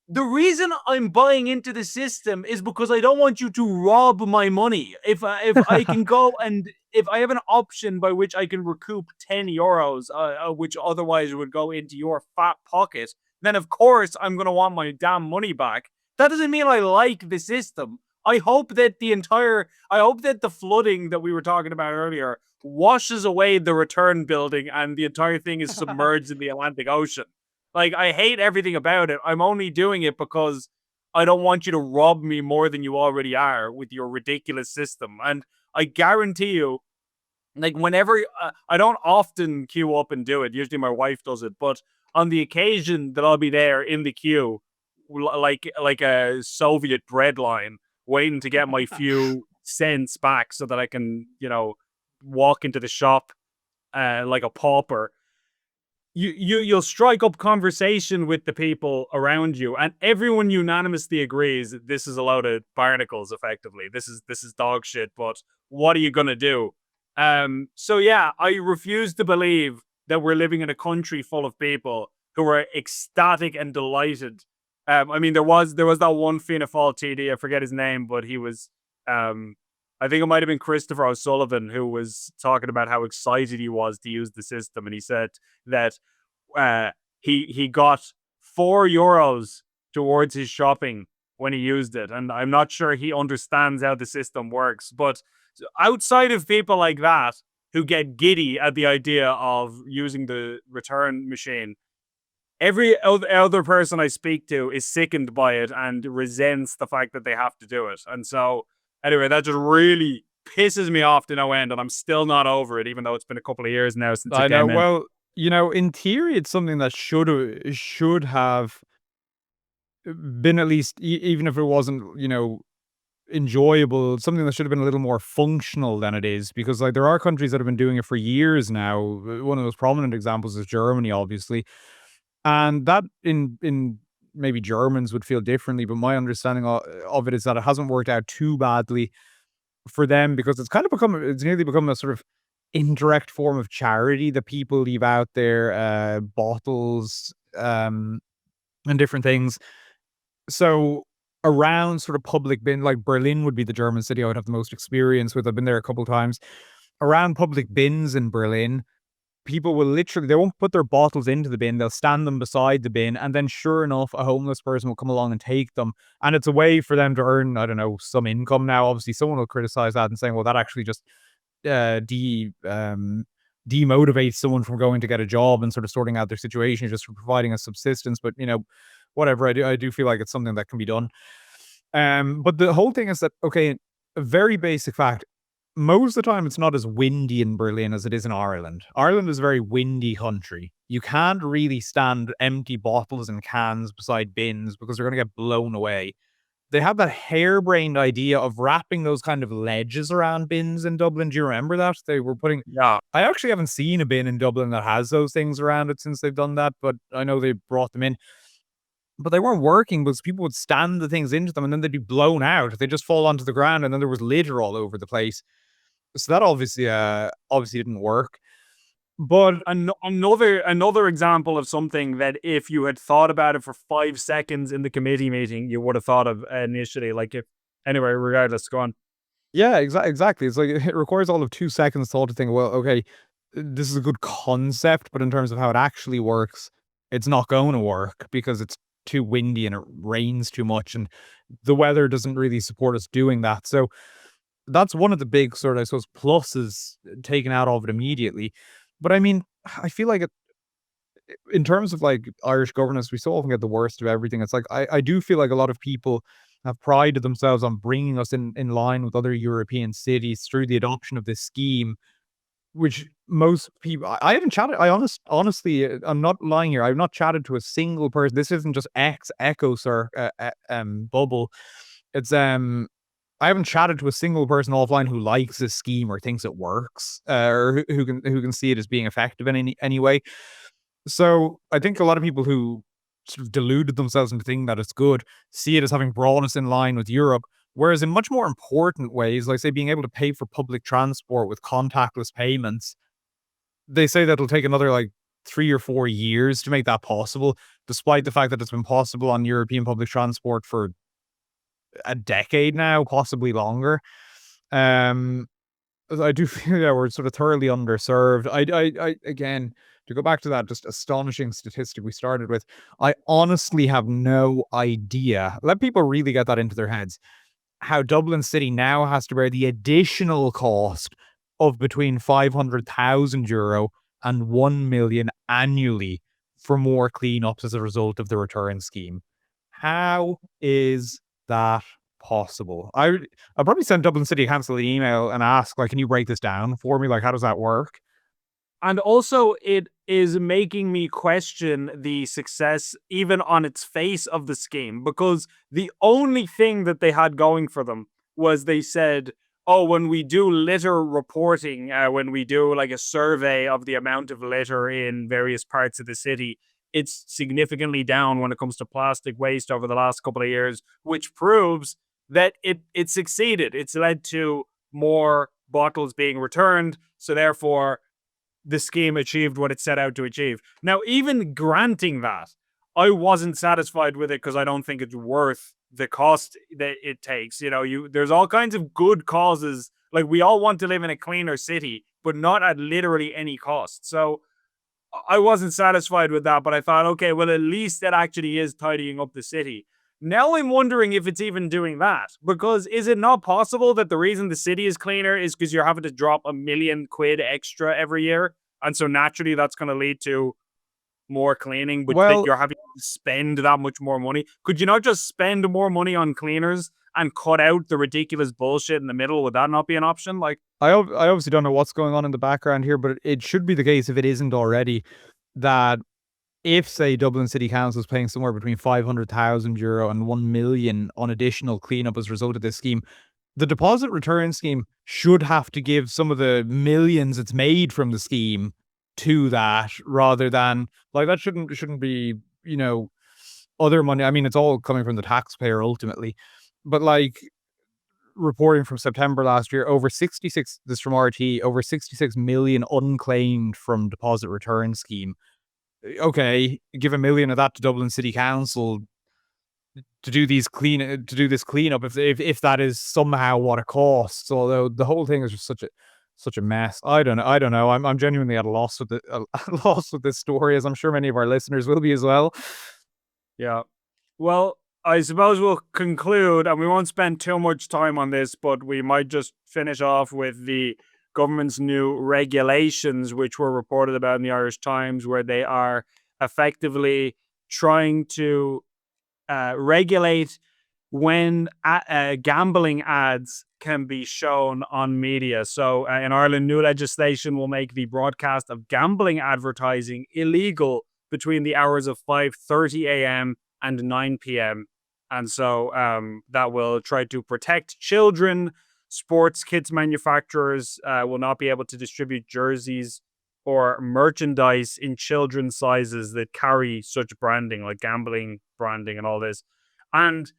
A: The reason I'm buying into the system is because I don't want you to rob my money. If I can go and if I have an option by which I can recoup 10 euros, which otherwise would go into your fat pocket, then of course I'm going to want my damn money back. That doesn't mean I like the system. I hope that the flooding that we were talking about earlier washes away the return building and the entire thing is submerged in the Atlantic Ocean. Like, I hate everything about it. I'm only doing it because I don't want you to rob me more than you already are with your ridiculous system. And I guarantee you, like, whenever I don't often queue up and do it, usually my wife does it, but on the occasion that I'll be there in the queue, like a Soviet bread line, waiting to get my few cents back so that I can, walk into the shop like a pauper. You'll strike up conversation with the people around you, and everyone unanimously agrees that this is a load of barnacles. Effectively, this is dog shit. But what are you gonna do? So yeah, I refuse to believe that we're living in a country full of people who are ecstatic and delighted. I mean, there was that one Fianna Fáil TD, I forget his name, but he was I think it might have been Christopher O'Sullivan who was talking about how excited he was to use the system, and he said that he got €4 towards his shopping when he used it, and I'm not sure he understands how the system works. But outside of people like that who get giddy at the idea of using the return machine, every other person I speak to is sickened by it and resents the fact that they have to do it. And so, anyway, that just really pisses me off to no end, and I'm still not over it, even though it's been a couple of years now since it
B: I know.
A: came in.
B: Well, in theory, it's something that should have been at least, even if it wasn't, enjoyable, something that should have been a little more functional than it is, because like there are countries that have been doing it for years now. One of those prominent examples is Germany, obviously, and that in maybe Germans would feel differently, but my understanding of it is that it hasn't worked out too badly. for them, because it's nearly become a sort of indirect form of charity that people leave out their bottles and different things. So around sort of public bin, like Berlin would be the German city I would have the most experience with. I've been there a couple of times. Around public bins in Berlin, people will literally, they won't put their bottles into the bin, they'll stand them beside the bin, and then sure enough, a homeless person will come along and take them. And it's a way for them to earn, I don't know, some income. Now, obviously, someone will criticize that and saying, well, that actually just uh, de demotivates someone from going to get a job and sort of sorting out their situation just for providing a subsistence. But whatever. I do feel like it's something that can be done. But the whole thing is that, okay, a very basic fact. Most of the time, it's not as windy in Berlin as it is in Ireland. Ireland is a very windy country. You can't really stand empty bottles and cans beside bins because they're going to get blown away. They have that harebrained idea of wrapping those kind of ledges around bins in Dublin. Do you remember that? They were putting,
A: Yeah.
B: I actually haven't seen a bin in Dublin that has those things around it since they've done that, but I know they brought them in. But they weren't working because people would stand the things into them and then they'd be blown out. They'd just fall onto the ground and then there was litter all over the place. So that obviously didn't work. But
A: Another example of something that if you had thought about it for 5 seconds in the committee meeting, you would have thought of initially. Like if anyway, regardless, go on.
B: yeah, exactly. It's like it requires all of 2 seconds to think, well, okay, this is a good concept, but in terms of how it actually works, it's not going to work because it's too windy and it rains too much, and the weather doesn't really support us doing that. So that's one of the big sort of, I suppose, pluses taken out of it immediately. But I mean, I feel like in terms of like Irish governance, we so often get the worst of everything. It's like I do feel like a lot of people have prided themselves on bringing us in line with other European cities through the adoption of this scheme, which most people I haven't chatted. Honestly, I'm not lying here. I've not chatted to a single person. This isn't just X echoes or bubble. It's I haven't chatted to a single person offline who likes this scheme or thinks it works, or who can see it as being effective in any way. So I think a lot of people who sort of deluded themselves into thinking that it's good see it as having brought us in line with Europe. Whereas in much more important ways, like say being able to pay for public transport with contactless payments, they say that it'll take another like 3 or 4 years to make that possible, despite the fact that it's been possible on European public transport for a decade now, possibly longer. Um, I do feel that we're sort of thoroughly underserved. I again, to go back to that just astonishing statistic we started with, I honestly have no idea. Let people really get that into their heads. How Dublin City now has to bear the additional cost of between €500,000 and 1 million annually for more cleanups as a result of the return scheme. How is that possible? I'll probably send Dublin City Council an email and ask, like, can you break this down for me? Like, how does that work?
A: And also, it is making me question the success, even on its face, of the scheme, because the only thing that they had going for them was they said, oh, when we do litter reporting, when we do like a survey of the amount of litter in various parts of the city, it's significantly down when it comes to plastic waste over the last couple of years, which proves that it succeeded. It's led to more bottles being returned. So therefore, the scheme achieved what it set out to achieve. Now, even granting that, I wasn't satisfied with it because I don't think it's worth the cost that it takes. There's all kinds of good causes. Like we all want to live in a cleaner city, but not at literally any cost. So I wasn't satisfied with that, but I thought, okay, well, at least that actually is tidying up the city. Now I'm wondering if it's even doing that, because is it not possible that the reason the city is cleaner is because you're having to drop £1 million extra every year? And so naturally that's going to lead to more cleaning, but that
B: Well,
A: you're having to spend that much more money. Could you not just spend more money on cleaners and cut out the ridiculous bullshit in the middle? Would that not be an option? Like,
B: I obviously don't know what's going on in the background here, but it should be the case, if it isn't already, that if, say, Dublin City Council is paying somewhere between €500,000 and 1 million on additional cleanup as a result of this scheme, the deposit return scheme should have to give some of the millions it's made from the scheme to that, rather than like that shouldn't be, other money. I mean, it's all coming from the taxpayer ultimately, but like reporting from September last year, this from RT, over 66 million unclaimed from deposit return scheme. Okay, give 1 million of that to Dublin City Council to do this cleanup if that is somehow what it costs. Although the whole thing is just such a mess. I don't know. I'm genuinely at a loss with loss with this story, as I'm sure many of our listeners will be as well.
A: Yeah. Well, I suppose we'll conclude, and we won't spend too much time on this, but we might just finish off with the government's new regulations, which were reported about in the Irish Times, where they are effectively trying to regulate when gambling ads can be shown on media. So in Ireland, new legislation will make the broadcast of gambling advertising illegal between the hours of 5:30 a.m. and 9 p.m. And so that will try to protect children. Sports kits manufacturers will not be able to distribute jerseys or merchandise in children's sizes that carry such branding, like gambling branding and all this. And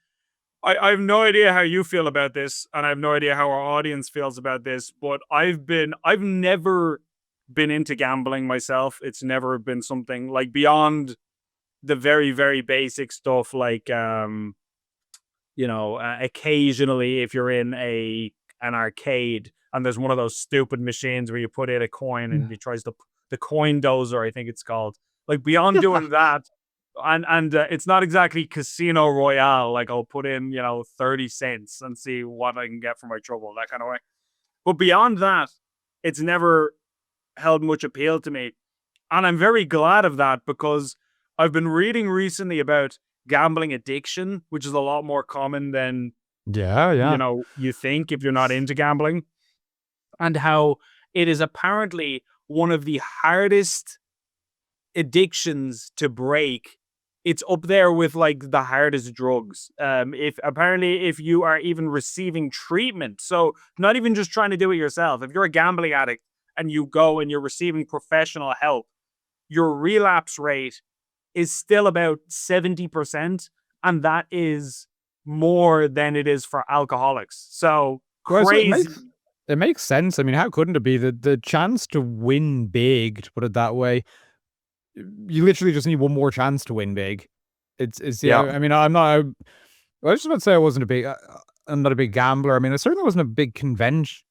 A: I have no idea how you feel about this, and I have no idea how our audience feels about this, but I've never been into gambling myself. It's never been something like beyond the very, very basic stuff, like occasionally if you're in an arcade and there's one of those stupid machines where you put in a coin and it tries to the coin dozer, I think it's called. Like beyond doing that, and it's not exactly Casino Royale. Like I'll put in 30 cents and see what I can get for my trouble, that kind of way. But beyond that, it's never held much appeal to me, and I'm very glad of that because I've been reading recently about gambling addiction, which is a lot more common than you think if you're not into gambling, and how it is apparently one of the hardest addictions to break. It's up there with like the hardest drugs. If you are even receiving treatment, so not even just trying to do it yourself. If you're a gambling addict and you go and you're receiving professional help, your relapse rate is still about 70%, and that is more than it is for alcoholics. So crazy.
B: It makes sense. I mean, how couldn't it be? The chance to win big, to put it that way, you literally just need one more chance to win big. I mean, I was just about to say I'm not a big gambler. I mean, I certainly wasn't a big conventional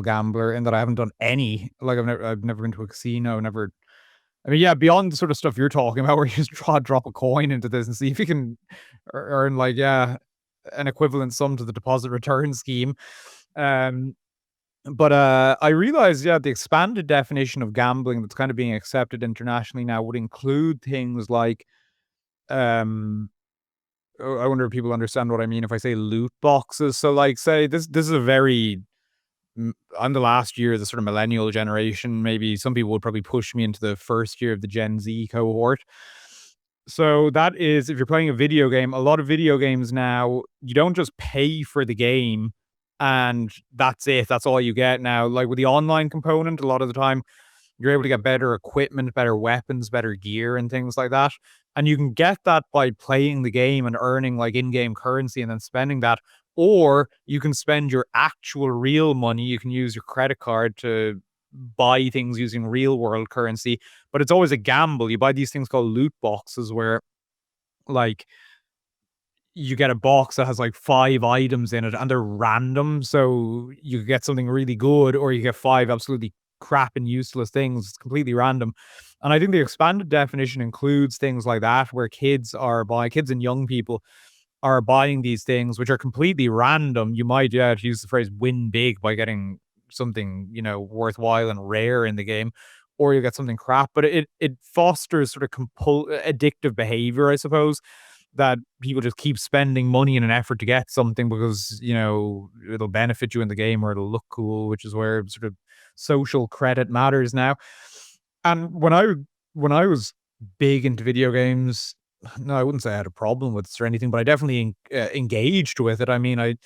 B: gambler in that I haven't done any. Like I've never been to a casino, never. I mean, yeah, beyond the sort of stuff you're talking about, where you just drop a coin into this and see if you can earn an equivalent sum to the deposit return scheme. But I realized, the expanded definition of gambling that's kind of being accepted internationally now would include things like, I wonder if people understand what I mean if I say loot boxes. So, like, say this is a very, I'm the last year of the sort of millennial generation. Maybe some people would probably push me into the first year of the Gen Z cohort. So that is, if you're playing a video game, a lot of video games now, you don't just pay for the game and that's it. That's all you get now. Like with the online component, a lot of the time you're able to get better equipment, better weapons, better gear and things like that. And you can get that by playing the game and earning like in-game currency and then spending that. Or you can spend your actual real money. You can use your credit card to buy things using real world currency, but it's always a gamble. You buy these things called loot boxes where like you get a box that has like 5 items in it and they're random. So you get something really good or you get 5 absolutely crap and useless things. It's completely random. And I think the expanded definition includes things like that, where kids and young people are buying these things which are completely random. You might, to use the phrase, win big by getting something, worthwhile and rare in the game, or you get something crap. But it fosters sort of addictive behavior, I suppose, that people just keep spending money in an effort to get something because, it'll benefit you in the game or it'll look cool, which is where sort of social credit matters now. And when I was big into video games, no, I wouldn't say I had a problem with it or anything, but I definitely engaged with it. I mean, I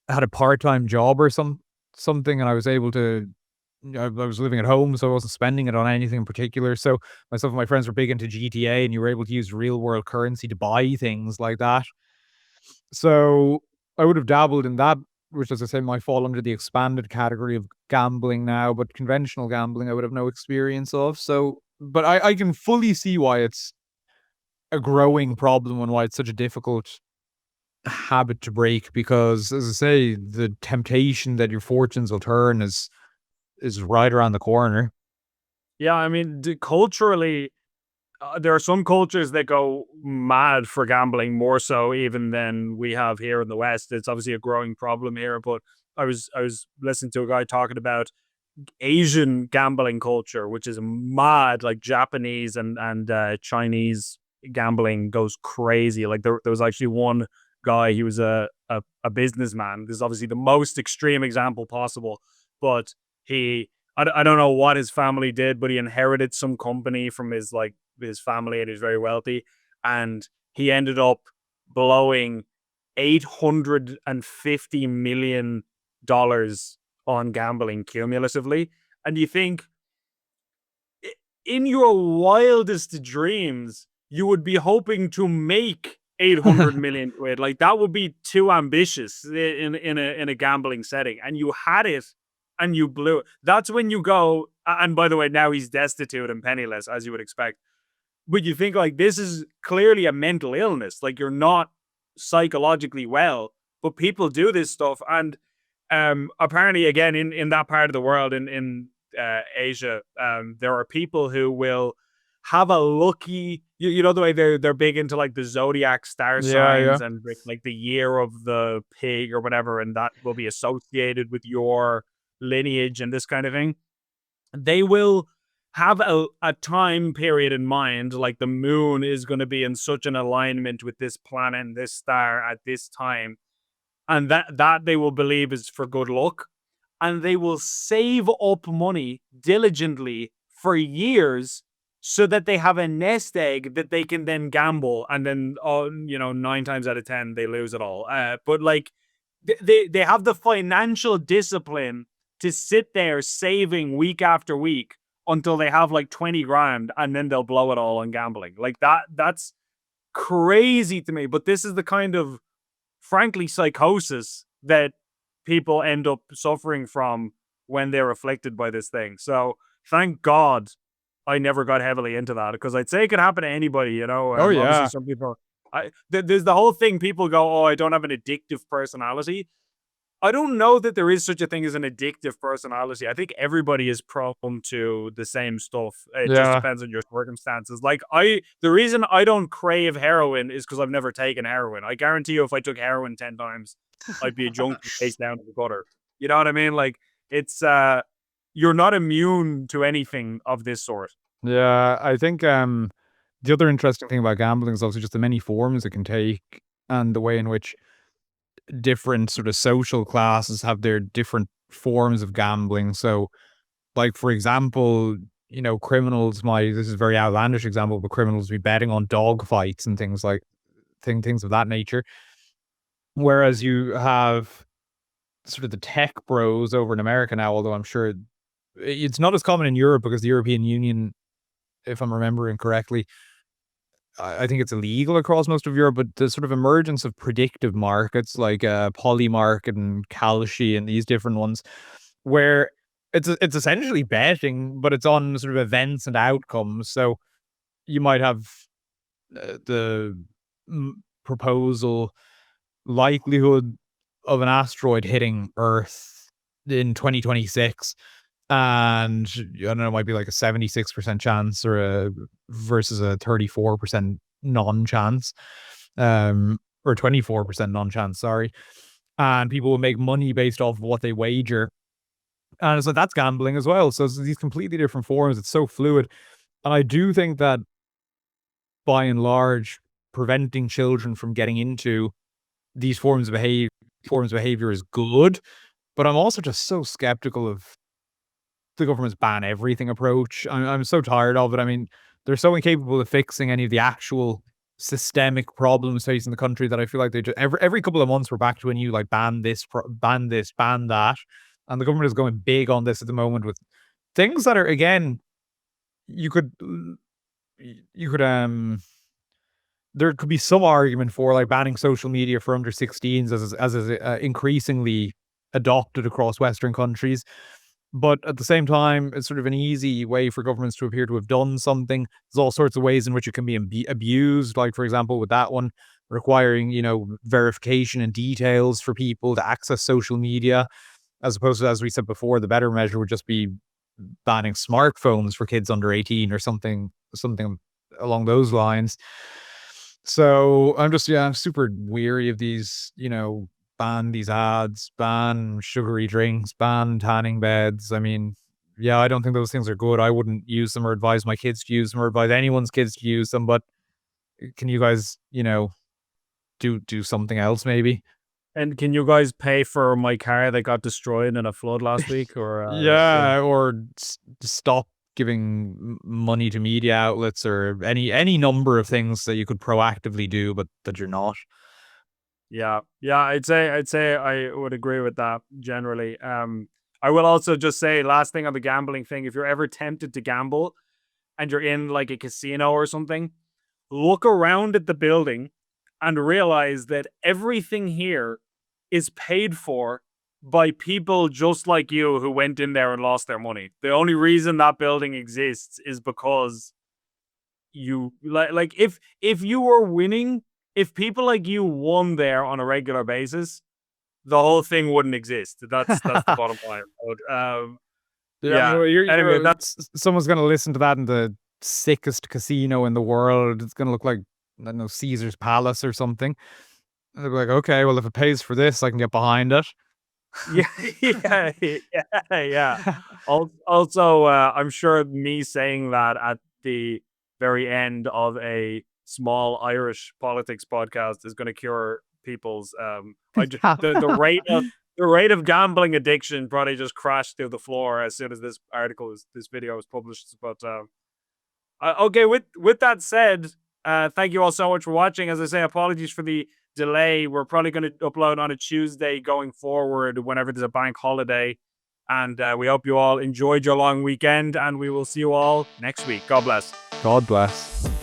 B: had a part-time job or something, and I was able to, I was living at home, so I wasn't spending it on anything in particular. So myself and my friends were big into GTA, and you were able to use real world currency to buy things like that. So I would have dabbled in that, which, as I say, might fall under the expanded category of gambling now, but conventional gambling I would have no experience of. So, but I can fully see why it's a growing problem and why it's such a difficult habit to break, because, as I say, the temptation that your fortunes will turn is right around the corner.
A: Yeah, I mean, culturally, there are some cultures that go mad for gambling more so even than we have here in the West. It's obviously a growing problem here, but I was listening to a guy talking about Asian gambling culture, which is mad. Like Japanese and Chinese gambling goes crazy. Like there was actually one guy. He was a businessman. This is obviously the most extreme example possible, but he I don't know what his family did, but he inherited some company from his family, and he's very wealthy, and he ended up blowing $850 million on gambling cumulatively. And you think, in your wildest dreams, you would be hoping to make 800 million quid. Like that would be too ambitious in a gambling setting. And you had it and you blew it. That's when you go, and by the way, now he's destitute and penniless, as you would expect. But you think like this is clearly a mental illness. Like you're not psychologically well, but people do this stuff. And apparently, again, in that part of the world, in Asia, there are people who will have a lucky, you know, the way they're big into like the zodiac star
B: Yeah, yeah.
A: signs and like the year of the pig or whatever, and that will be associated with your lineage and this kind of thing. They will have a time period in mind, like the moon is going to be in such an alignment with this planet and this star at this time, and that they will believe is for good luck, and they will save up money diligently for years so that they have a nest egg that they can then gamble, and then 9 times out of 10 they lose it all. But like they have the financial discipline to sit there saving week after week until they have like 20 grand, and then they'll blow it all on gambling. Like that's crazy to me. But this is the kind of, frankly, psychosis that people end up suffering from when they're afflicted by this thing. So thank God I never got heavily into that, because I'd say it could happen to anybody.
B: Oh
A: Obviously
B: yeah.
A: some people. There's the whole thing. People go, "Oh, I don't have an addictive personality." I don't know that there is such a thing as an addictive personality. I think everybody is prone to the same stuff. It just
B: Yeah.
A: depends on your circumstances. Like the reason I don't crave heroin is because I've never taken heroin. I guarantee you, if I took heroin 10 times, I'd be a junkie face down to the gutter. You know what I mean? Like it's you're not immune to anything of this sort.
B: Yeah, I think the other interesting thing about gambling is also just the many forms it can take, and the way in which different sort of social classes have their different forms of gambling. So, like for example, criminals might, this is a very outlandish example, but criminals be betting on dog fights and things like things of that nature. Whereas you have sort of the tech bros over in America now, although I'm sure it's not as common in Europe because the European Union, if I'm remembering correctly, I think it's illegal across most of Europe, but the sort of emergence of predictive markets like Polymarket and Kalshi and these different ones, where it's essentially betting, but it's on sort of events and outcomes. So you might have the proposal likelihood of an asteroid hitting Earth in 2026, and I don't know, it might be like a 76% chance or versus a 34% non-chance, or 24% non-chance, sorry. And people will make money based off of what they wager. And so that's gambling as well. So it's these completely different forms. It's so fluid. And I do think that by and large, preventing children from getting into these forms of behavior is good. But I'm also just so skeptical of the government's ban everything approach. I'm so tired of it. I mean, they're so incapable of fixing any of the actual systemic problems facing the country that I feel like they just every couple of months we're back to a new like ban this, ban this, ban that, and the government is going big on this at the moment with things that are, again, you could you could there could be some argument for like banning social media for under 16s as is increasingly adopted across Western countries. But at the same time, it's sort of an easy way for governments to appear to have done something. There's all sorts of ways in which it can be abused. Like, for example, with that one, requiring, verification and details for people to access social media, as opposed to, as we said before, the better measure would just be banning smartphones for kids under 18 or something along those lines. So I'm super weary of these, ban these ads, ban sugary drinks, ban tanning beds. I mean, yeah, I don't think those things are good. I wouldn't use them or advise my kids to use them or advise anyone's kids to use them. But can you guys, do something else maybe?
A: And can you guys pay for my car that got destroyed in a flood last week? Or
B: Yeah, or stop giving money to media outlets or any number of things that you could proactively do, but that you're not.
A: yeah, I'd say I would agree with that generally. I will also just say, last thing on the gambling thing: if you're ever tempted to gamble and you're in like a casino or something, look around at the building and realize that everything here is paid for by people just like you who went in there and lost their money. The only reason that building exists is because you like if you were winning, if people like you won there on a regular basis, the whole thing wouldn't exist. That's the bottom line.
B: Yeah, I mean,
A: Yeah.
B: well,
A: Anyway, that's
B: someone's gonna listen to that in the sickest casino in the world. It's gonna look like, I don't know, Caesar's Palace or something. And they'll be like, okay, well, if it pays for this, I can get behind it.
A: yeah, yeah. Also, I'm sure me saying that at the very end of a small Irish politics podcast is going to cure people's the rate of gambling addiction probably just crashed through the floor as soon as this video was published. But okay, with that said, thank you all so much for watching. As I say, apologies for the delay. We're probably going to upload on a Tuesday going forward whenever there's a bank holiday. And we hope you all enjoyed your long weekend, and we will see you all next week. God bless.
B: God bless.